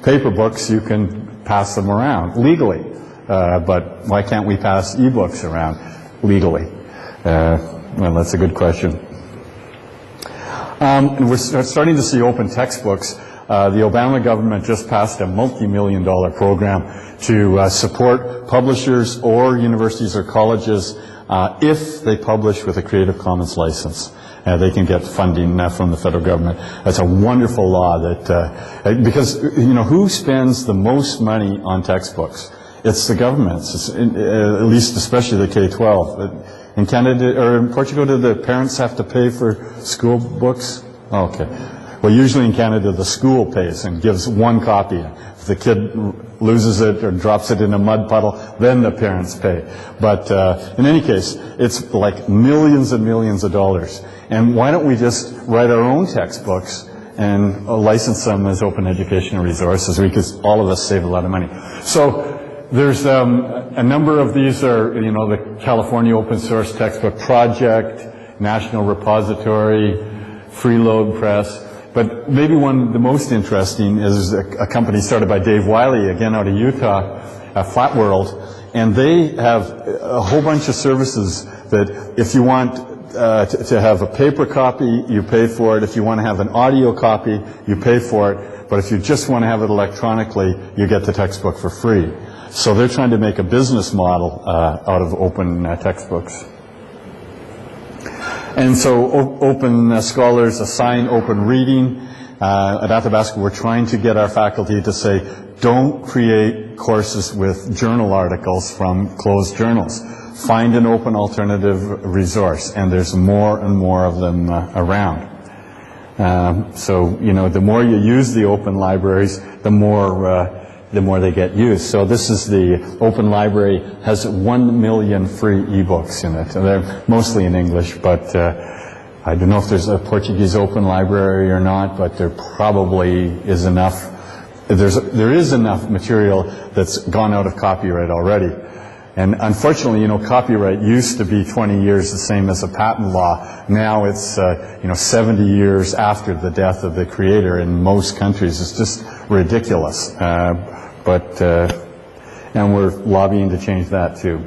paper books, you can pass them around legally. But why can't we pass e-books around legally? Well, that's a good question. And we're starting to see open textbooks. The Obama government just passed a multi-million-dollar program to support publishers or universities or colleges if they publish with a Creative Commons license. They can get funding from the federal government. That's a wonderful law that, because, you know, who spends the most money on textbooks? It's the governments, at least especially the K-12. In Canada, or in Portugal, do the parents have to pay for school books? Oh, okay. Well, usually in Canada, the school pays and gives one copy. If the kid loses it or drops it in a mud puddle, then the parents pay. But in any case, it's like millions and millions of dollars. And why don't we just write our own textbooks and license them as open educational resources? We could, all of us, save a lot of money. So there's a number of these are, you know, the California Open Source Textbook Project, National Repository, Freeload Press. But maybe one of the most interesting is a company started by Dave Wiley, again out of Utah, Flat World, and they have a whole bunch of services that if you want to have a paper copy, you pay for it. If you want to have an audio copy, you pay for it. But if you just want to have it electronically, you get the textbook for free. So they're trying to make a business model out of open textbooks. And so open scholars assign open reading. At Athabasca, we're trying to get our faculty to say, don't create courses with journal articles from closed journals. Find an open alternative resource, and there's more and more of them around. So, you know, the more you use the open libraries, the more they get used. So this is the Open Library, has 1 million free ebooks in it. They're mostly in English, but I don't know if there's a Portuguese Open Library or not, but there probably is enough. There is enough material that's gone out of copyright already. And unfortunately, you know, copyright used to be 20 years the same as a patent law. Now it's, you know, 70 years after the death of the creator in most countries. It's just ridiculous. And we're lobbying to change that too.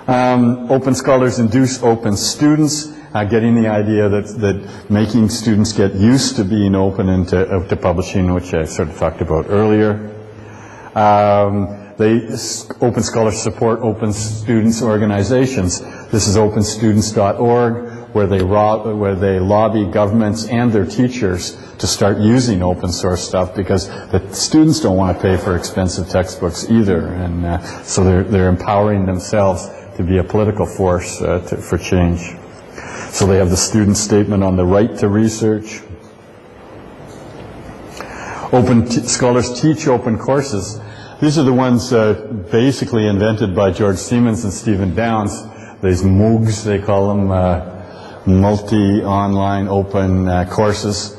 Open scholars induce open students, getting the idea that making students get used to being open and to publishing, which I sort of talked about earlier. Open scholars support open students organizations. This is openstudents.org, where they lobby governments and their teachers to start using open source stuff, because the students don't want to pay for expensive textbooks either, and so they're empowering themselves to be a political force for change. So they have the student statement on the right to research. Scholars teach open courses. These are the ones basically invented by George Siemens and Stephen Downes. These MOOCs, they call them, multi-online open courses,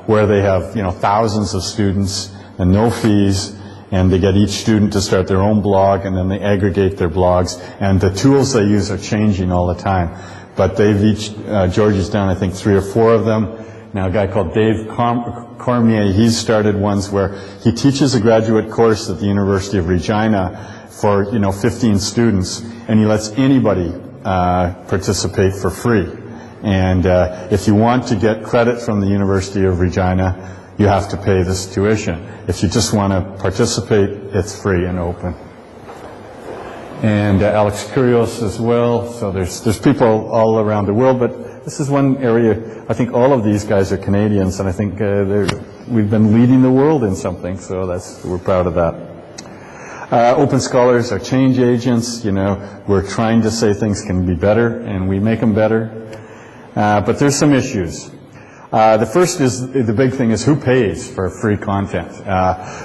where they have, you know, thousands of students and no fees, and they get each student to start their own blog, and then they aggregate their blogs, and the tools they use are changing all the time. But George has done, I think, 3 or 4 of them. Now, a guy called Dave Cormier, he's started ones where he teaches a graduate course at the University of Regina for, you know, 15 students, and he lets anybody participate for free. And if you want to get credit from the University of Regina, you have to pay this tuition. If you just want to participate, it's free and open. And Alex Kurios as well. So there's people all around the world, but this is one area. I think all of these guys are Canadians, and I think we've been leading the world in something. So we're proud of that. Open scholars are change agents. You know, we're trying to say things can be better, and we make them better. But there's some issues. The first is, the big thing is who pays for free content.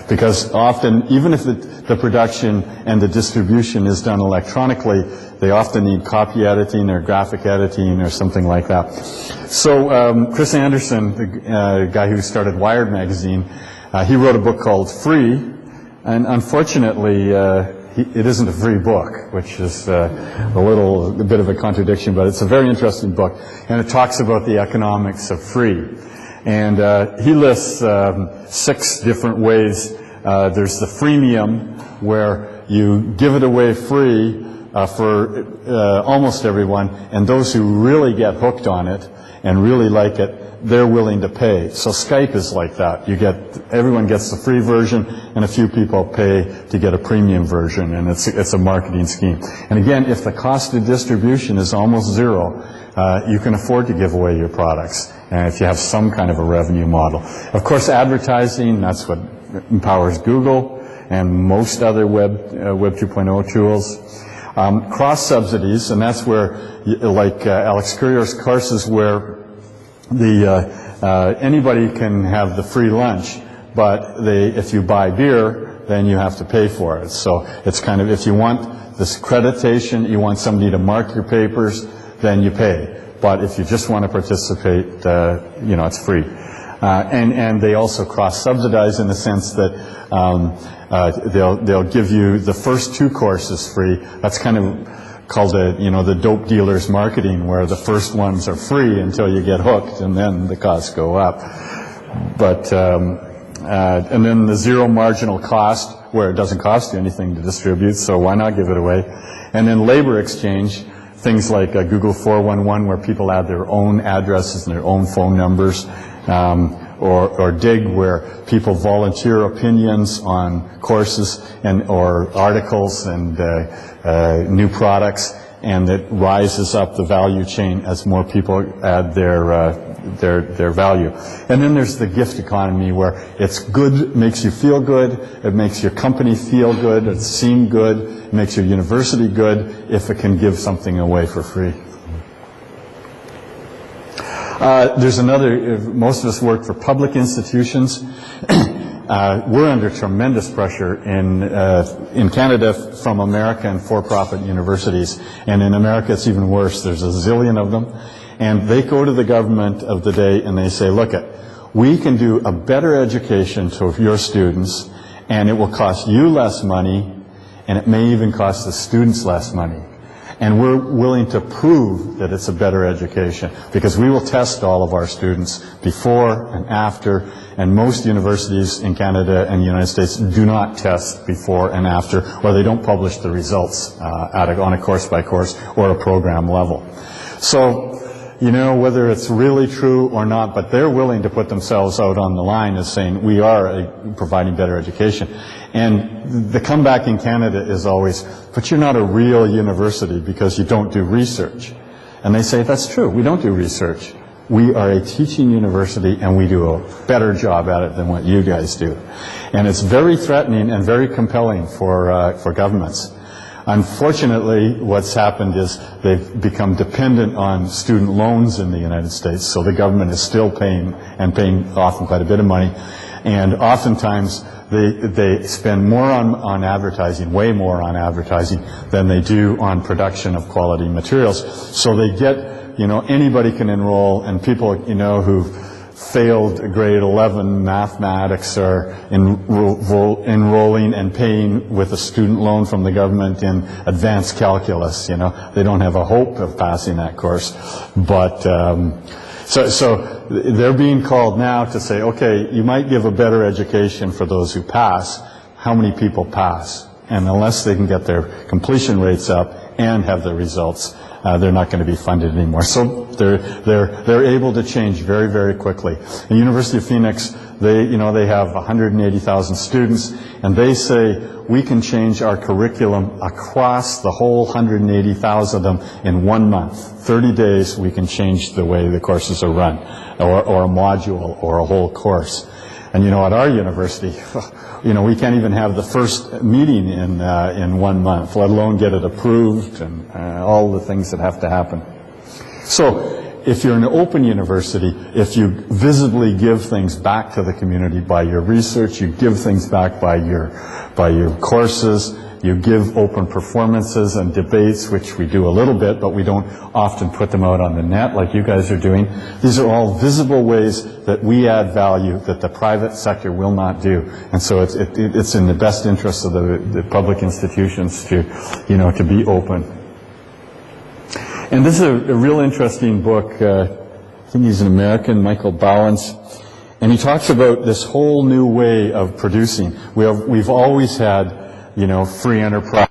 Because often, even if the production and the distribution is done electronically, they often need copy editing or graphic editing or something like that. So Chris Anderson, the guy who started Wired magazine, he wrote a book called Free, and unfortunately it isn't a free book, which is a bit of a contradiction, but it's a very interesting book, and it talks about the economics of free. And he lists 6 different ways. There's the freemium, where you give it away free for almost everyone, and those who really get hooked on it and really like it, they're willing to pay. So Skype is like that. Everyone gets the free version, and a few people pay to get a premium version, and it's a marketing scheme. And again, if the cost of distribution is almost zero, you can afford to give away your products, and if you have some kind of a revenue model. Of course, advertising, that's what empowers Google and most other Web 2.0 tools. Cross subsidies, and that's where, like Alex Kurios' courses, where anybody can have the free lunch, but if you buy beer, then you have to pay for it. So it's kind of, if you want this accreditation, you want somebody to mark your papers, then you pay. But if you just want to participate, it's free. And they also cross-subsidize in the sense that they'll give you the first 2 courses free. That's kind of called the dope dealers marketing, where the first ones are free until you get hooked, and then the costs go up. But and then the zero marginal cost, where it doesn't cost you anything to distribute, so why not give it away? And then labor exchange, things like Google 411, where people add their own addresses and their own phone numbers, or Dig, where people volunteer opinions on courses or articles and new products, and it rises up the value chain as more people add their value. And then there's the gift economy, where it's good, makes you feel good, it makes your company feel good, it seem good, it makes your university good if it can give something away for free. There's most of us work for public institutions. We're under tremendous pressure in Canada from American for-profit universities. And in America, it's even worse. There's a zillion of them. And they go to the government of the day and they say, look, we can do a better education to your students, and it will cost you less money, and it may even cost the students less money. And we're willing to prove that it's a better education, because we will test all of our students before and after, and most universities in Canada and the United States do not test before and after, or they don't publish the results on a course-by-course or a program level. So, whether it's really true or not, but they're willing to put themselves out on the line as saying, we are providing better education. And the comeback in Canada is always, but you're not a real university because you don't do research. And they say, that's true, we don't do research. We are a teaching university, and we do a better job at it than what you guys do. And it's very threatening and very compelling for governments. Unfortunately, what's happened is they've become dependent on student loans in the United States, so the government is still paying often quite a bit of money. And oftentimes, they spend more on advertising, way more on advertising, than they do on production of quality materials. So they get, anybody can enroll, and people, who've failed grade 11 mathematics are enrolling and paying with a student loan from the government in advanced calculus. They don't have a hope of passing that course. But so they're being called now to say, okay, you might give a better education for those who pass. How many people pass? And unless they can get their completion rates up and have the results, they're not going to be funded anymore. So they're able to change very, very quickly. The University of Phoenix, they have 180,000 students, and they say we can change our curriculum across the whole 180,000 of them in 1 month. 30 days we can change the way the courses are run, or a module, or a whole course. And at our university, we can't even have the first meeting in 1 month, let alone get it approved and all the things that have to happen. So if you're an open university, if you visibly give things back to the community by your research, you give things back by your courses, you give open performances and debates, which we do a little bit, but we don't often put them out on the net like you guys are doing. These are all visible ways that we add value that the private sector will not do. And so it's in the best interest of the public institutions to be open. And this is a real interesting book. I think he's an American, Michael Bowens. And he talks about this whole new way of producing. We've always had free enterprise.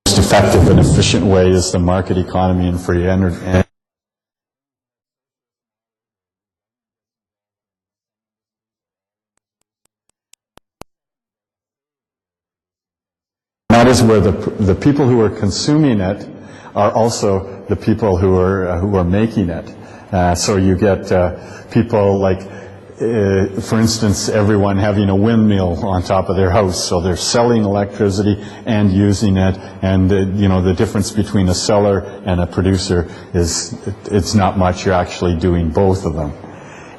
Most effective and efficient way is the market economy and free energy. That is where the people who are consuming it are also the people who are making it. So you get people like, for instance, everyone having a windmill on top of their house. So they're selling electricity and using it. And the difference between a seller and a producer it's not much. You're actually doing both of them.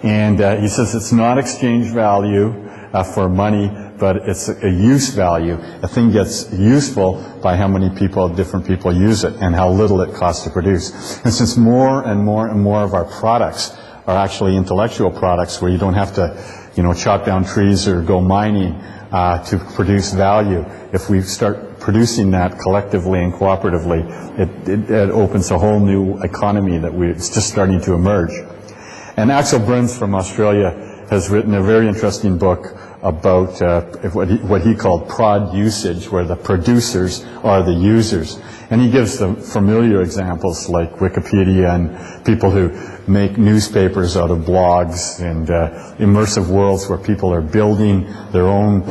And he says it's not exchange value for money, but it's a use value. A thing gets useful by how many different people use it and how little it costs to produce. And since more and more and more of our products are actually intellectual products where you don't have to, chop down trees or go mining to produce value, if we start producing that collectively and cooperatively, it opens a whole new economy it's just starting to emerge. And Axel Bruns from Australia has written a very interesting book about what he called prod usage, where the producers are the users. And he gives the familiar examples like Wikipedia and people who make newspapers out of blogs and immersive worlds where people are building their own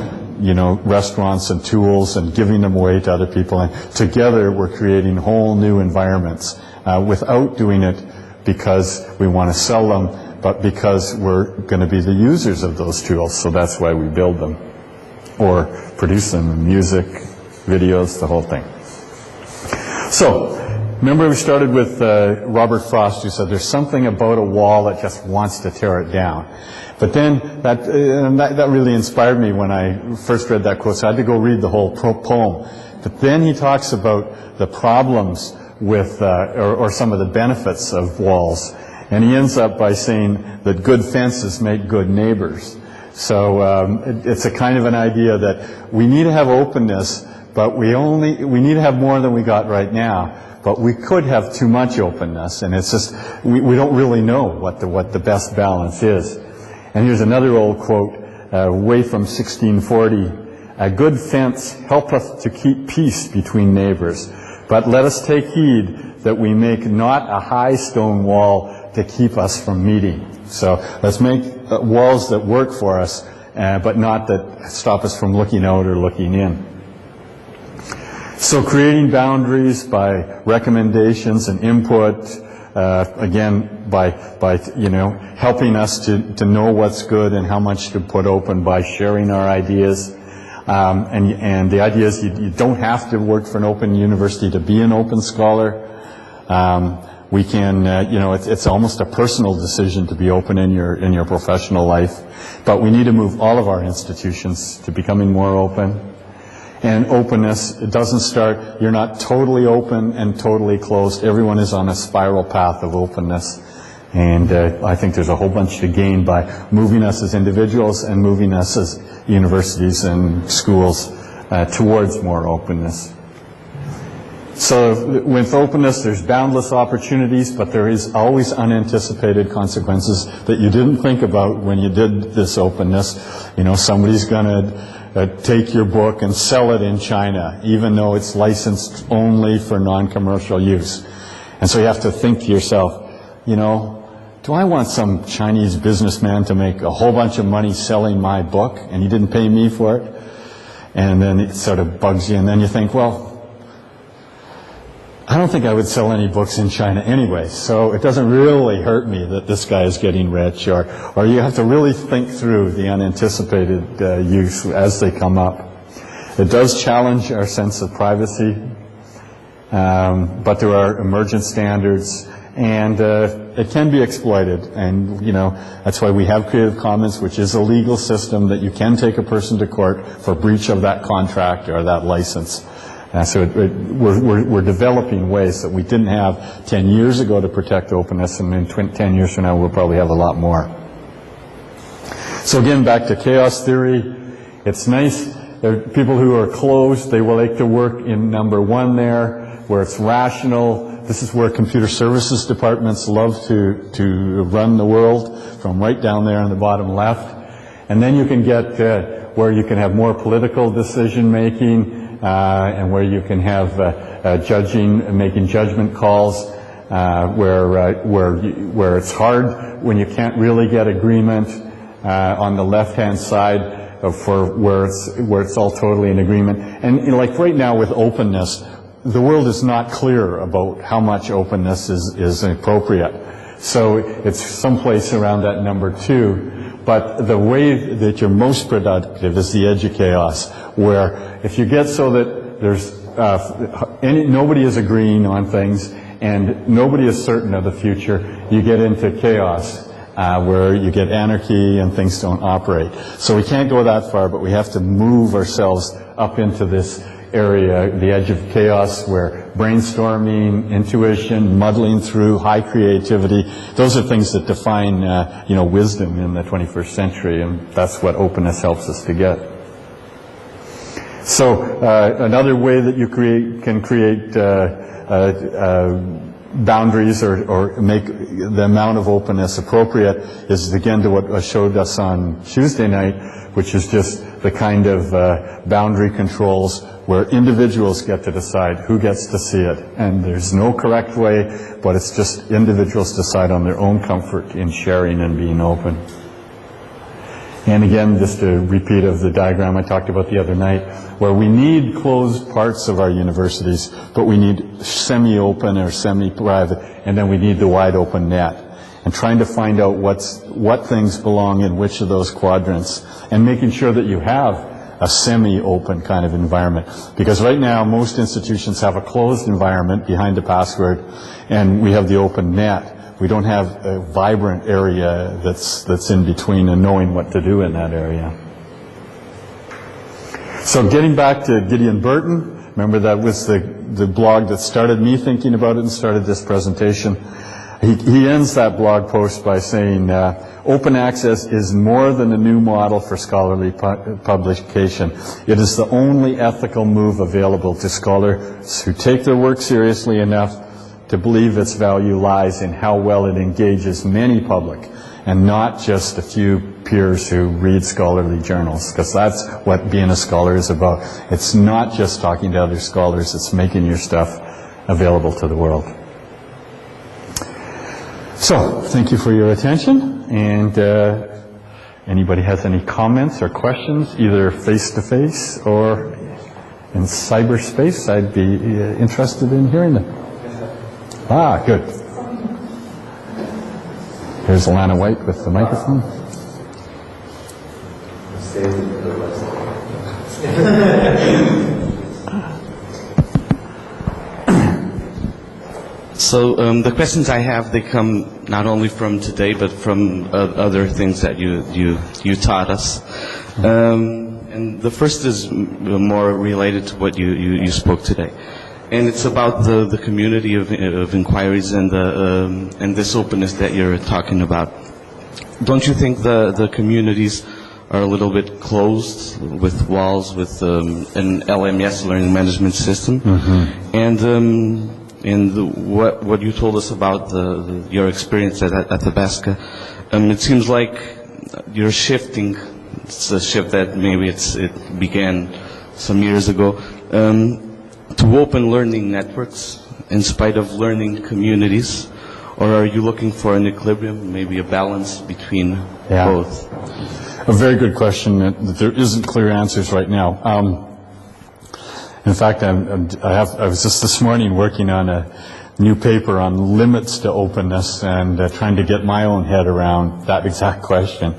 restaurants and tools and giving them away to other people. And together we're creating whole new environments without doing it because we want to sell them, but because we're going to be the users of those tools. So that's why we build them or produce them, music, videos, the whole thing. So remember we started with Robert Frost, who said there's something about a wall that just wants to tear it down. But then that really inspired me when I first read that quote. So I had to go read the whole poem. But then he talks about the problems with, or some of the benefits of walls. And he ends up by saying that good fences make good neighbors. So it's a kind of an idea that we need to have openness, but we need to have more than we got right now. But we could have too much openness, and it's just we don't really know what the best balance is. And here's another old quote, way from 1640: "A good fence helpeth to keep peace between neighbors, but let us take heed that we make not a high stone wall to keep us from meeting." So let's make walls that work for us, but not that stop us from looking out or looking in. So creating boundaries by recommendations and input, again by helping us to know what's good and how much to put open by sharing our ideas. And the idea is you don't have to work for an open university to be an open scholar. We can, it's almost a personal decision to be open in your professional life. But we need to move all of our institutions to becoming more open. And openness, it doesn't start, you're not totally open and totally closed. Everyone is on a spiral path of openness. And I think there's a whole bunch to gain by moving us as individuals and moving us as universities and schools towards more openness. So with openness, there's boundless opportunities, but there is always unanticipated consequences that you didn't think about when you did this openness. Somebody's going to take your book and sell it in China, even though it's licensed only for non-commercial use. And so you have to think to yourself, you know, do I want some Chinese businessman to make a whole bunch of money selling my book and he didn't pay me for it? And then it sort of bugs you, and then you think, well, I don't think I would sell any books in China anyway, so it doesn't really hurt me that this guy is getting rich, or you have to really think through the unanticipated use as they come up. It does challenge our sense of privacy, but there are emergent standards, and it can be exploited, and you know, that's why we have Creative Commons, which is a legal system that you can take a person to court for breach of that contract or that license. So we're developing ways that we didn't have 10 years ago to protect openness, and in 10 years from now we'll probably have a lot more. So again, back to chaos theory. It's nice. There are people who are closed. They will like to work in number one there, where it's rational. This is where computer services departments love to run the world, from right down there in the bottom left. And then you can get where you can have more political decision making, and where you can have making judgment calls, where it's hard when you can't really get agreement on the left-hand side for where it's all totally in agreement. And you know, like right now with openness, the world is not clear about how much openness is appropriate. So it's someplace around that number 2. But the way that you're most productive is the edge of chaos, where if you get so that there's nobody is agreeing on things and nobody is certain of the future, you get into chaos, where you get anarchy and things don't operate. So we can't go that far, but we have to move ourselves up into this area, the edge of chaos, where brainstorming, intuition, muddling through, high creativity, those are things that define you know, wisdom in the 21st century, and that's what openness helps us to get. So another way that you can create boundaries or make the amount of openness appropriate is, again, to what I showed us on Tuesday night, which is just the kind of boundary controls where individuals get to decide who gets to see it. And there's no correct way, but it's just individuals decide on their own comfort in sharing and being open. And again, just a repeat of the diagram I talked about the other night, where we need closed parts of our universities, but we need semi-open or semi-private, and then we need the wide open net. And trying to find out what things belong in which of those quadrants, and making sure that you have a semi-open kind of environment. Because right now, most institutions have a closed environment behind the password, and we have the open net. We don't have a vibrant area that's in between and knowing what to do in that area. So getting back to Gideon Burton, remember that was the blog that started me thinking about it and started this presentation. He ends that blog post by saying, open access is more than a new model for scholarly publication. It is the only ethical move available to scholars who take their work seriously enough to believe its value lies in how well it engages many public and not just a few peers who read scholarly journals, because that's what being a scholar is about. It's not just talking to other scholars, it's making your stuff available to the world. So, thank you for your attention, and anybody has any comments or questions, either face-to-face or in cyberspace, I'd be interested in hearing them. Ah, good. Here's Alana White with the microphone. So the questions I have, they come not only from today, but from other things that you taught us. And the first is more related to what you spoke today. And it's about the community of inquiries and this openness that you're talking about. Don't you think the communities are a little bit closed with walls, with an LMS, learning management system? Mm-hmm. And what you told us about your experience at the BASCA, it seems like you're shifting it's a shift that maybe it began some years ago, to open learning networks in spite of learning communities, or are you looking for an equilibrium, maybe a balance between both? A very good question. There isn't clear answers right now. In fact, I was just this morning working on a new paper on limits to openness and trying to get my own head around that exact question.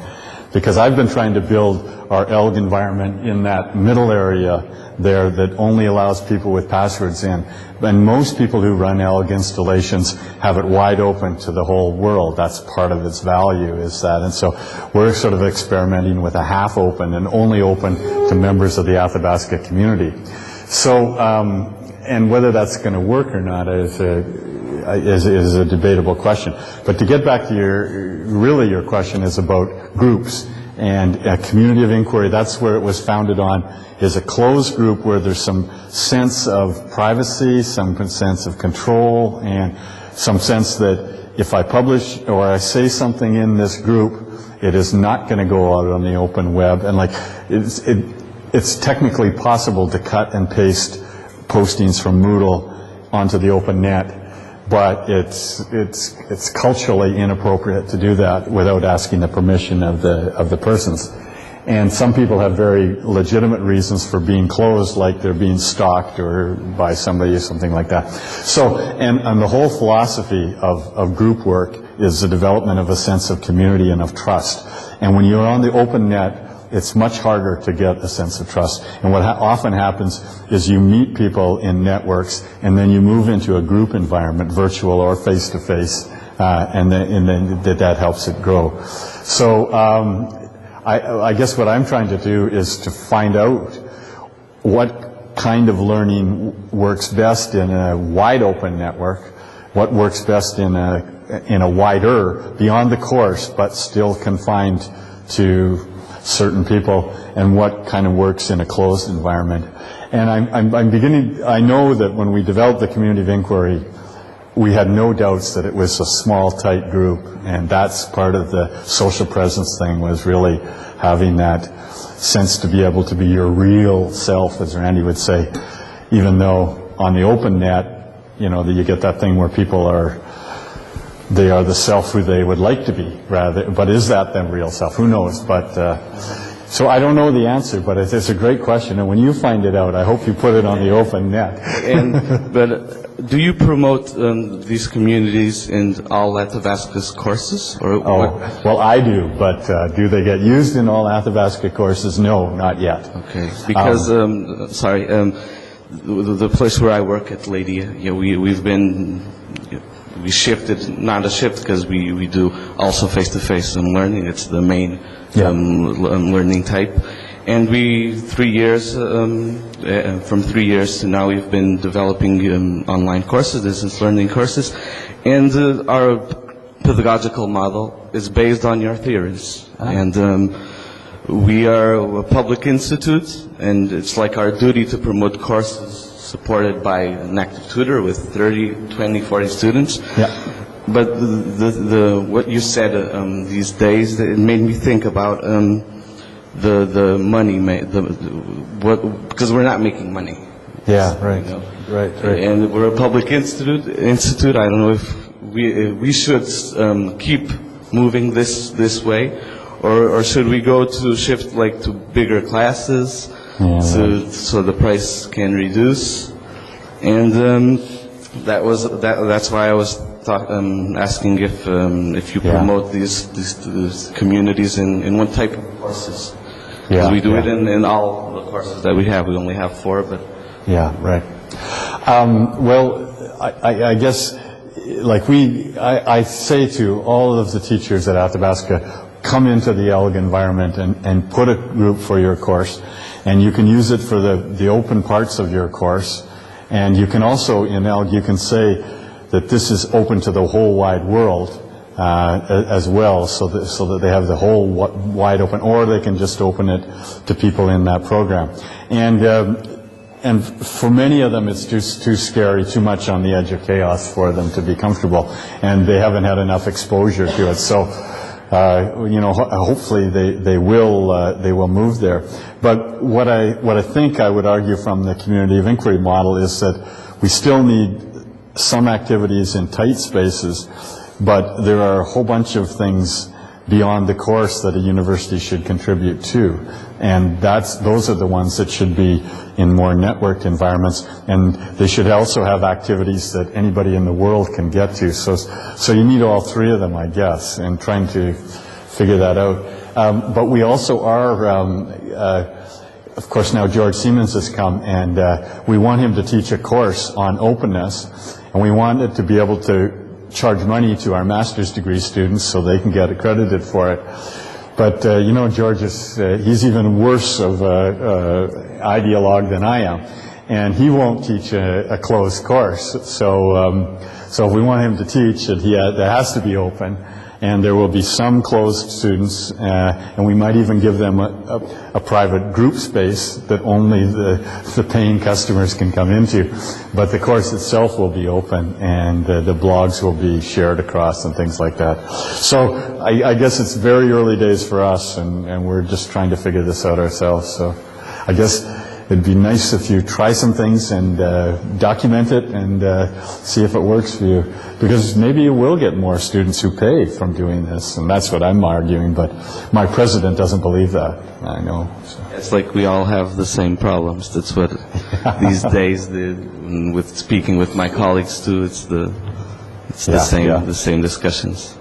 Because I've been trying to build our ELG environment in that middle area there that only allows people with passwords in. And most people who run ELG installations have it wide open to the whole world. That's part of its value, is that. And so we're sort of experimenting with a half open and only open to members of the Athabasca community. So, and whether that's going to work or not is a debatable question. But to get back to your question is about groups. And a community of inquiry, that's where it was founded on, is a closed group where there's some sense of privacy, some sense of control, and some sense that if I publish or I say something in this group, it is not going to go out on the open web. And like, it's technically possible to cut and paste postings from Moodle onto the open net, but it's culturally inappropriate to do that without asking the permission of the persons. And some people have very legitimate reasons for being closed, like they're being stalked or by somebody or something like that. So, and the whole philosophy of group work is the development of a sense of community and of trust. And when you're on the open net, it's much harder to get a sense of trust. And what often happens is you meet people in networks, and then you move into a group environment, virtual or face-to-face, and then that helps it grow. So I guess what I'm trying to do is to find out what kind of learning works best in a wide open network, what works best in a wider, beyond the course, but still confined to certain people, and what kind of works in a closed environment. And I know that when we developed the community of inquiry, we had no doubts that it was a small, tight group, and that's part of the social presence thing, was really having that sense to be able to be your real self, as Randy would say, even though on the open net, you know, that you get that thing where people are the self who they would like to be, rather. But is that their real self? Who knows? But so I don't know the answer, but it's a great question. And when you find it out, I hope you put it on the open net. But do you promote these communities in all Athabasca's courses? Or well, I do, but do they get used in all Athabasca courses? No, not yet. Okay, because the place where I work at Lady, we shifted, not a shift, because we do also face-to-face learning. It's the main learning type. And we, 3 years, from 3 years to now, we've been developing online courses, distance learning courses. And our pedagogical model is based on your theories. And we are a public institute, and it's like our duty to promote courses supported by an active tutor with 30, 20, 40 students. Yeah. But what you said these days, it made me think about the money, because we're not making money. Yeah, right. You know? Right. And we're a public institute. I don't know if we should keep moving this way, or should we go to shift like to bigger classes? So the price can reduce, and that's why I was asking if you promote these communities in what type of courses. Because we do it in all the courses that we have. We only have 4, but right. Well, I guess like I say to all of the teachers at Athabasca, come into the ELG environment and put a group for your course. And you can use it for the open parts of your course. And you can also, in ELG, you can say that this is open to the whole wide world as well, so that they have the whole wide open, or they can just open it to people in that program. And for many of them, it's just too scary, too much on the edge of chaos for them to be comfortable. And they haven't had enough exposure to it. So hopefully they will move there. But what I think I would argue from the community of inquiry model is that we still need some activities in tight spaces, but there are a whole bunch of things beyond the course that a university should contribute to. And those are the ones that should be in more networked environments, and they should also have activities that anybody in the world can get to. So you need all three of them, I guess, and trying to figure that out. But we also are, of course now George Siemens has come, and we want him to teach a course on openness, and we want it to be able to charge money to our master's degree students so they can get accredited for it. But George he's even worse of an ideologue than I am, and he won't teach a closed course. So if we want him to teach it, that has to be open, and there will be some closed students, and we might even give them a private group space that only the paying customers can come into. But the course itself will be open, and the blogs will be shared across and things like that. So I guess it's very early days for us, and we're just trying to figure this out ourselves. So I guess it'd be nice if you try some things and document it and see if it works for you. Because maybe you will get more students who pay from doing this, and that's what I'm arguing, but my president doesn't believe that, I know. So. It's like we all have the same problems. That's what these days, with speaking with my colleagues too, it's the same discussions.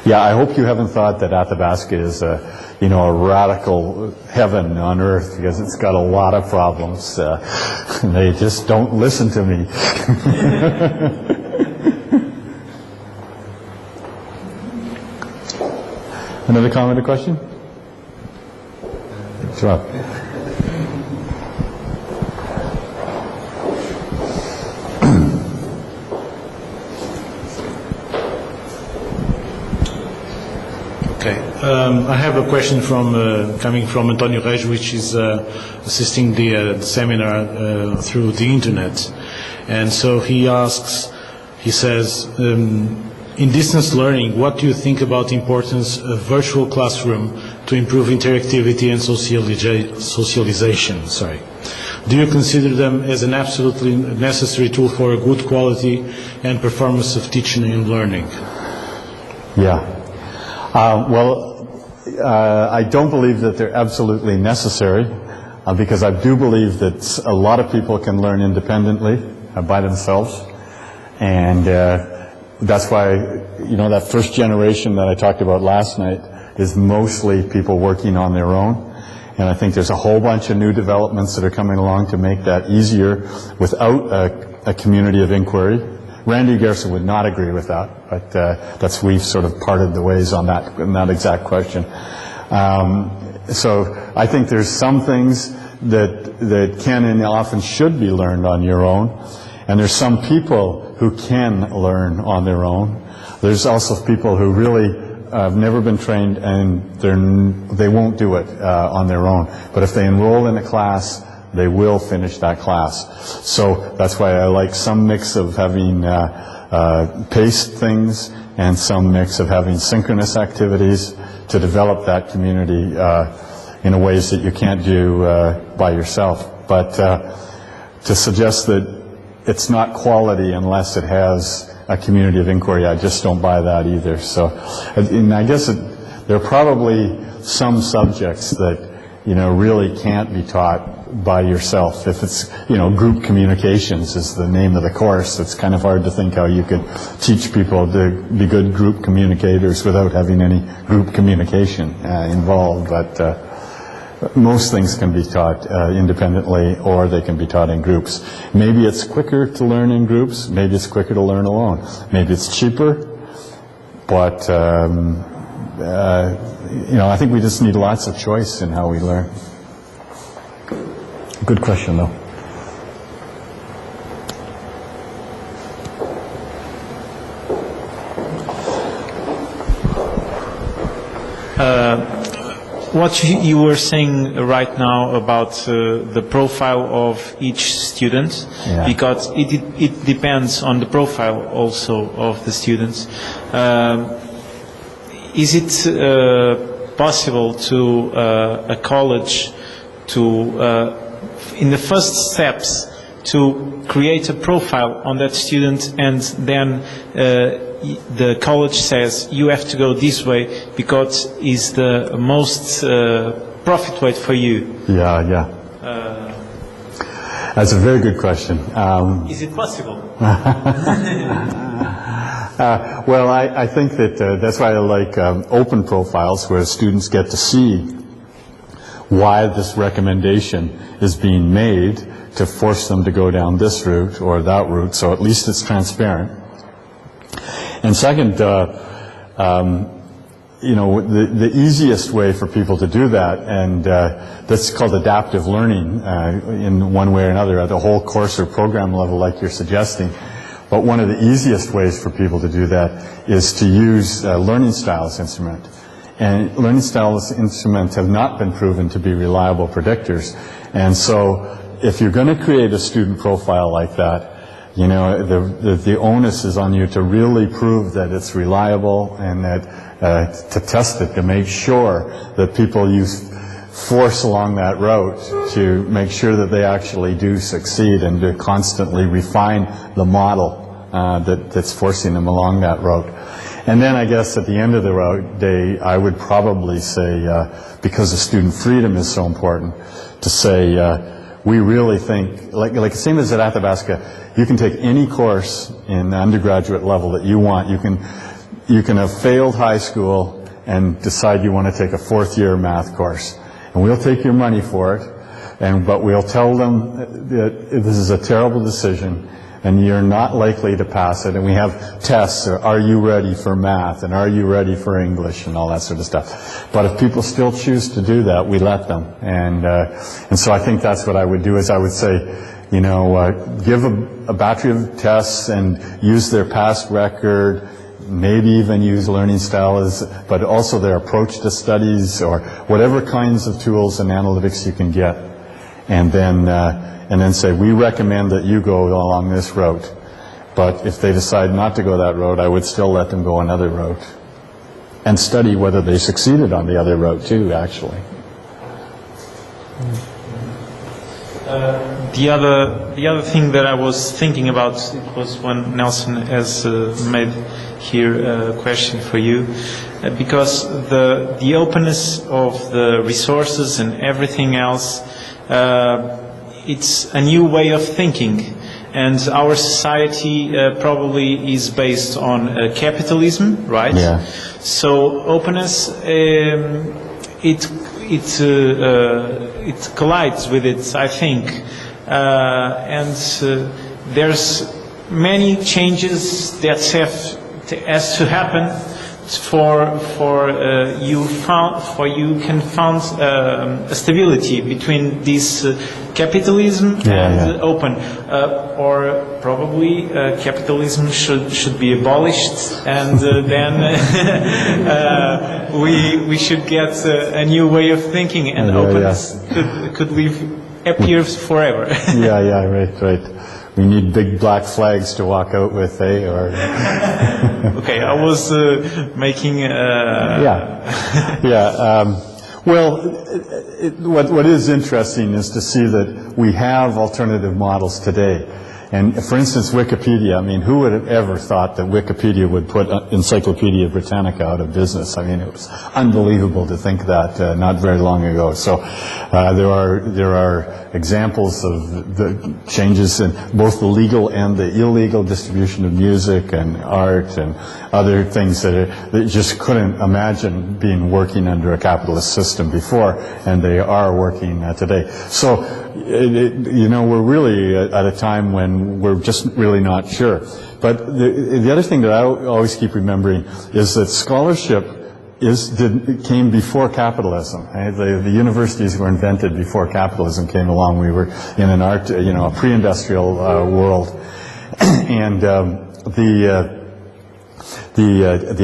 Yeah, I hope you haven't thought that Athabasca is a radical heaven on earth, because it's got a lot of problems. They just don't listen to me. Another comment or question? Sure. Okay. I have a question coming from Antonio Reis, which is assisting the seminar through the internet. And so he says, in distance learning, what do you think about the importance of virtual classroom to improve interactivity and socialization? Do you consider them as an absolutely necessary tool for a good quality and performance of teaching and learning? Yeah. I don't believe that they're absolutely necessary, because I do believe that a lot of people can learn independently by themselves, and that's why, that first generation that I talked about last night is mostly people working on their own. And I think there's a whole bunch of new developments that are coming along to make that easier without a community of inquiry. Randy Gerson would not agree with that, but we've sort of parted the ways on that exact question. So I think there's some things that can and often should be learned on your own. And there's some people who can learn on their own. There's also people who really have never been trained, and they won't do it on their own. But if they enroll in a class, they will finish that class. So that's why I like some mix of having paced things and some mix of having synchronous activities to develop that community in ways that you can't do by yourself. But to suggest that it's not quality unless it has a community of inquiry, I just don't buy that either. So, and I guess there are probably some subjects that, really can't be taught by yourself. If it's, group communications is the name of the course, it's kind of hard to think how you could teach people to be good group communicators without having any group communication involved. But most things can be taught independently, or they can be taught in groups. Maybe it's quicker to learn in groups, maybe it's quicker to learn alone. Maybe it's cheaper, but I think we just need lots of choice in how we learn. Good question, though. What you were saying right now about the profile of each student, because it depends on the profile also of the students. is it possible to a college to, in the first steps, to create a profile on that student, and then the college says you have to go this way because it's the most profit way for you? Yeah. That's a very good question. Is it possible? Well, I think that that's why I like open profiles, where students get to see why this recommendation is being made to force them to go down this route or that route, so at least it's transparent. And second, the easiest way for people to do that, and that's called adaptive learning in one way or another at a whole course or program level like you're suggesting. But one of the easiest ways for people to do that is to use learning styles instrument. And learning styles instruments have not been proven to be reliable predictors. And so if you're going to create a student profile like that, the onus is on you to really prove that it's reliable, and that to test it, to make sure that people use force along that route to make sure that they actually do succeed, and to constantly refine the model that's forcing them along that route. And then I guess at the end of the day, I would probably say, because the student freedom is so important, to say, we really think, like same as at Athabasca, you can take any course in the undergraduate level that you want. You can have failed high school and decide you want to take a fourth-year math course. And we'll take your money for it, but we'll tell them that this is a terrible decision and you're not likely to pass it. And we have tests, are you ready for math, and are you ready for English, and all that sort of stuff. But if people still choose to do that, we let them. And so I think that's what I would do, is I would say, give a battery of tests and use their past record, maybe even use learning styles, but also their approach to studies, or whatever kinds of tools and analytics you can get. And then say, we recommend that you go along this route. But if they decide not to go that road, I would still let them go another route. And study whether they succeeded on the other route too, actually. The other thing that I was thinking about, it was when Nelson has made here a question for you, because the openness of the resources and everything else, it's a new way of thinking, and our society probably is based on capitalism, right? Yeah. So openness, it collides with it, I think, and there's many changes that has to happen for you can find a stability between this capitalism and open, or probably capitalism should be abolished, and then we should get a new way of thinking, and openness could live appear forever. Right. We need big black flags to walk out with, or... Okay, I was making... Well, what is interesting is to see that we have alternative models today. And for instance, Wikipedia, I mean, who would have ever thought that Wikipedia would put Encyclopedia Britannica out of business? I mean, it was unbelievable to think that not very long ago. So there are examples of the changes in both the legal and the illegal distribution of music and art and other things that just couldn't imagine being working under a capitalist system before, and they are working today. So, we're really at a time when we're just really not sure. But the other thing that I always keep remembering is that scholarship came before capitalism. The universities were invented before capitalism came along. We were in an a pre-industrial world, and the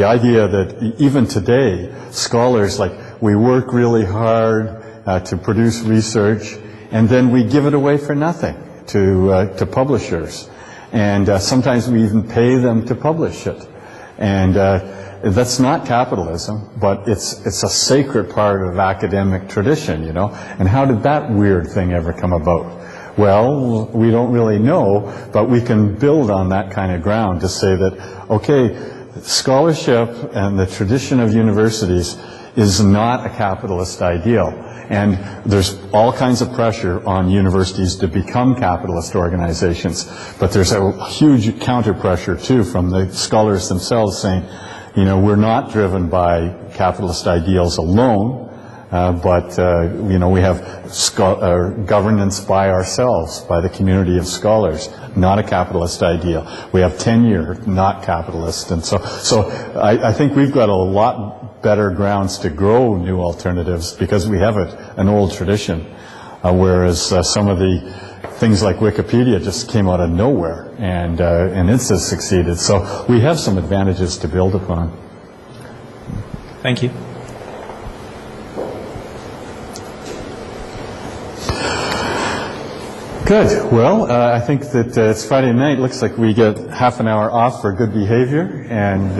idea that even today scholars, we work really hard to produce research, and then we give it away for nothing to publishers, and sometimes we even pay them to publish it. And that's not capitalism, but it's a sacred part of academic tradition, you know. And how did that weird thing ever come about? Well, we don't really know, but we can build on that kind of ground to say that, okay, scholarship and the tradition of universities is not a capitalist ideal. And there's all kinds of pressure on universities to become capitalist organizations. But there's a huge counter pressure, too, from the scholars themselves saying, you know, we're not driven by capitalist ideals alone, but you know, we have governance by ourselves, by the community of scholars, not a capitalist ideal. We have tenure, not capitalist. And so I think we've got a lot better grounds to grow new alternatives because we have an old tradition, whereas some of the things like Wikipedia just came out of nowhere, and it's just succeeded. So we have some advantages to build upon. Thank you. Good. Well, I think that it's Friday night. Looks like we get half an hour off for good behavior, and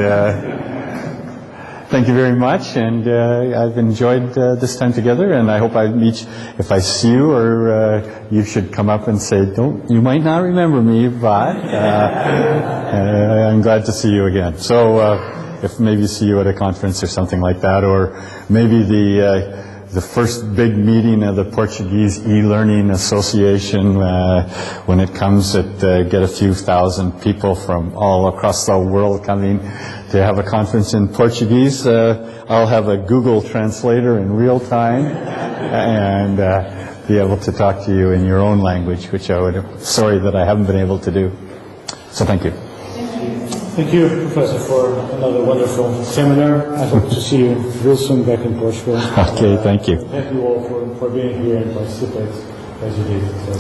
thank you very much. And I've enjoyed this time together, and I hope I meet you. If I see you, or you should come up and say, "Don't." You might not remember me, but I'm glad to see you again. So, if maybe see you at a conference or something like that, or maybe the first big meeting of the Portuguese e-learning association, when it comes, get a few thousand people from all across the world coming to have a conference in Portuguese. I'll have a Google translator in real time and be able to talk to you in your own language, which sorry that I haven't been able to do. So thank you. Thank you, Professor, for another wonderful seminar. I hope to see you real soon back in Portugal. Okay, thank you. Thank you all for being here and participate as you did. So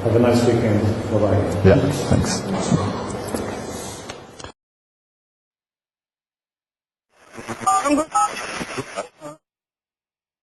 have a nice weekend. Bye-bye. Yeah, thanks. I'm good.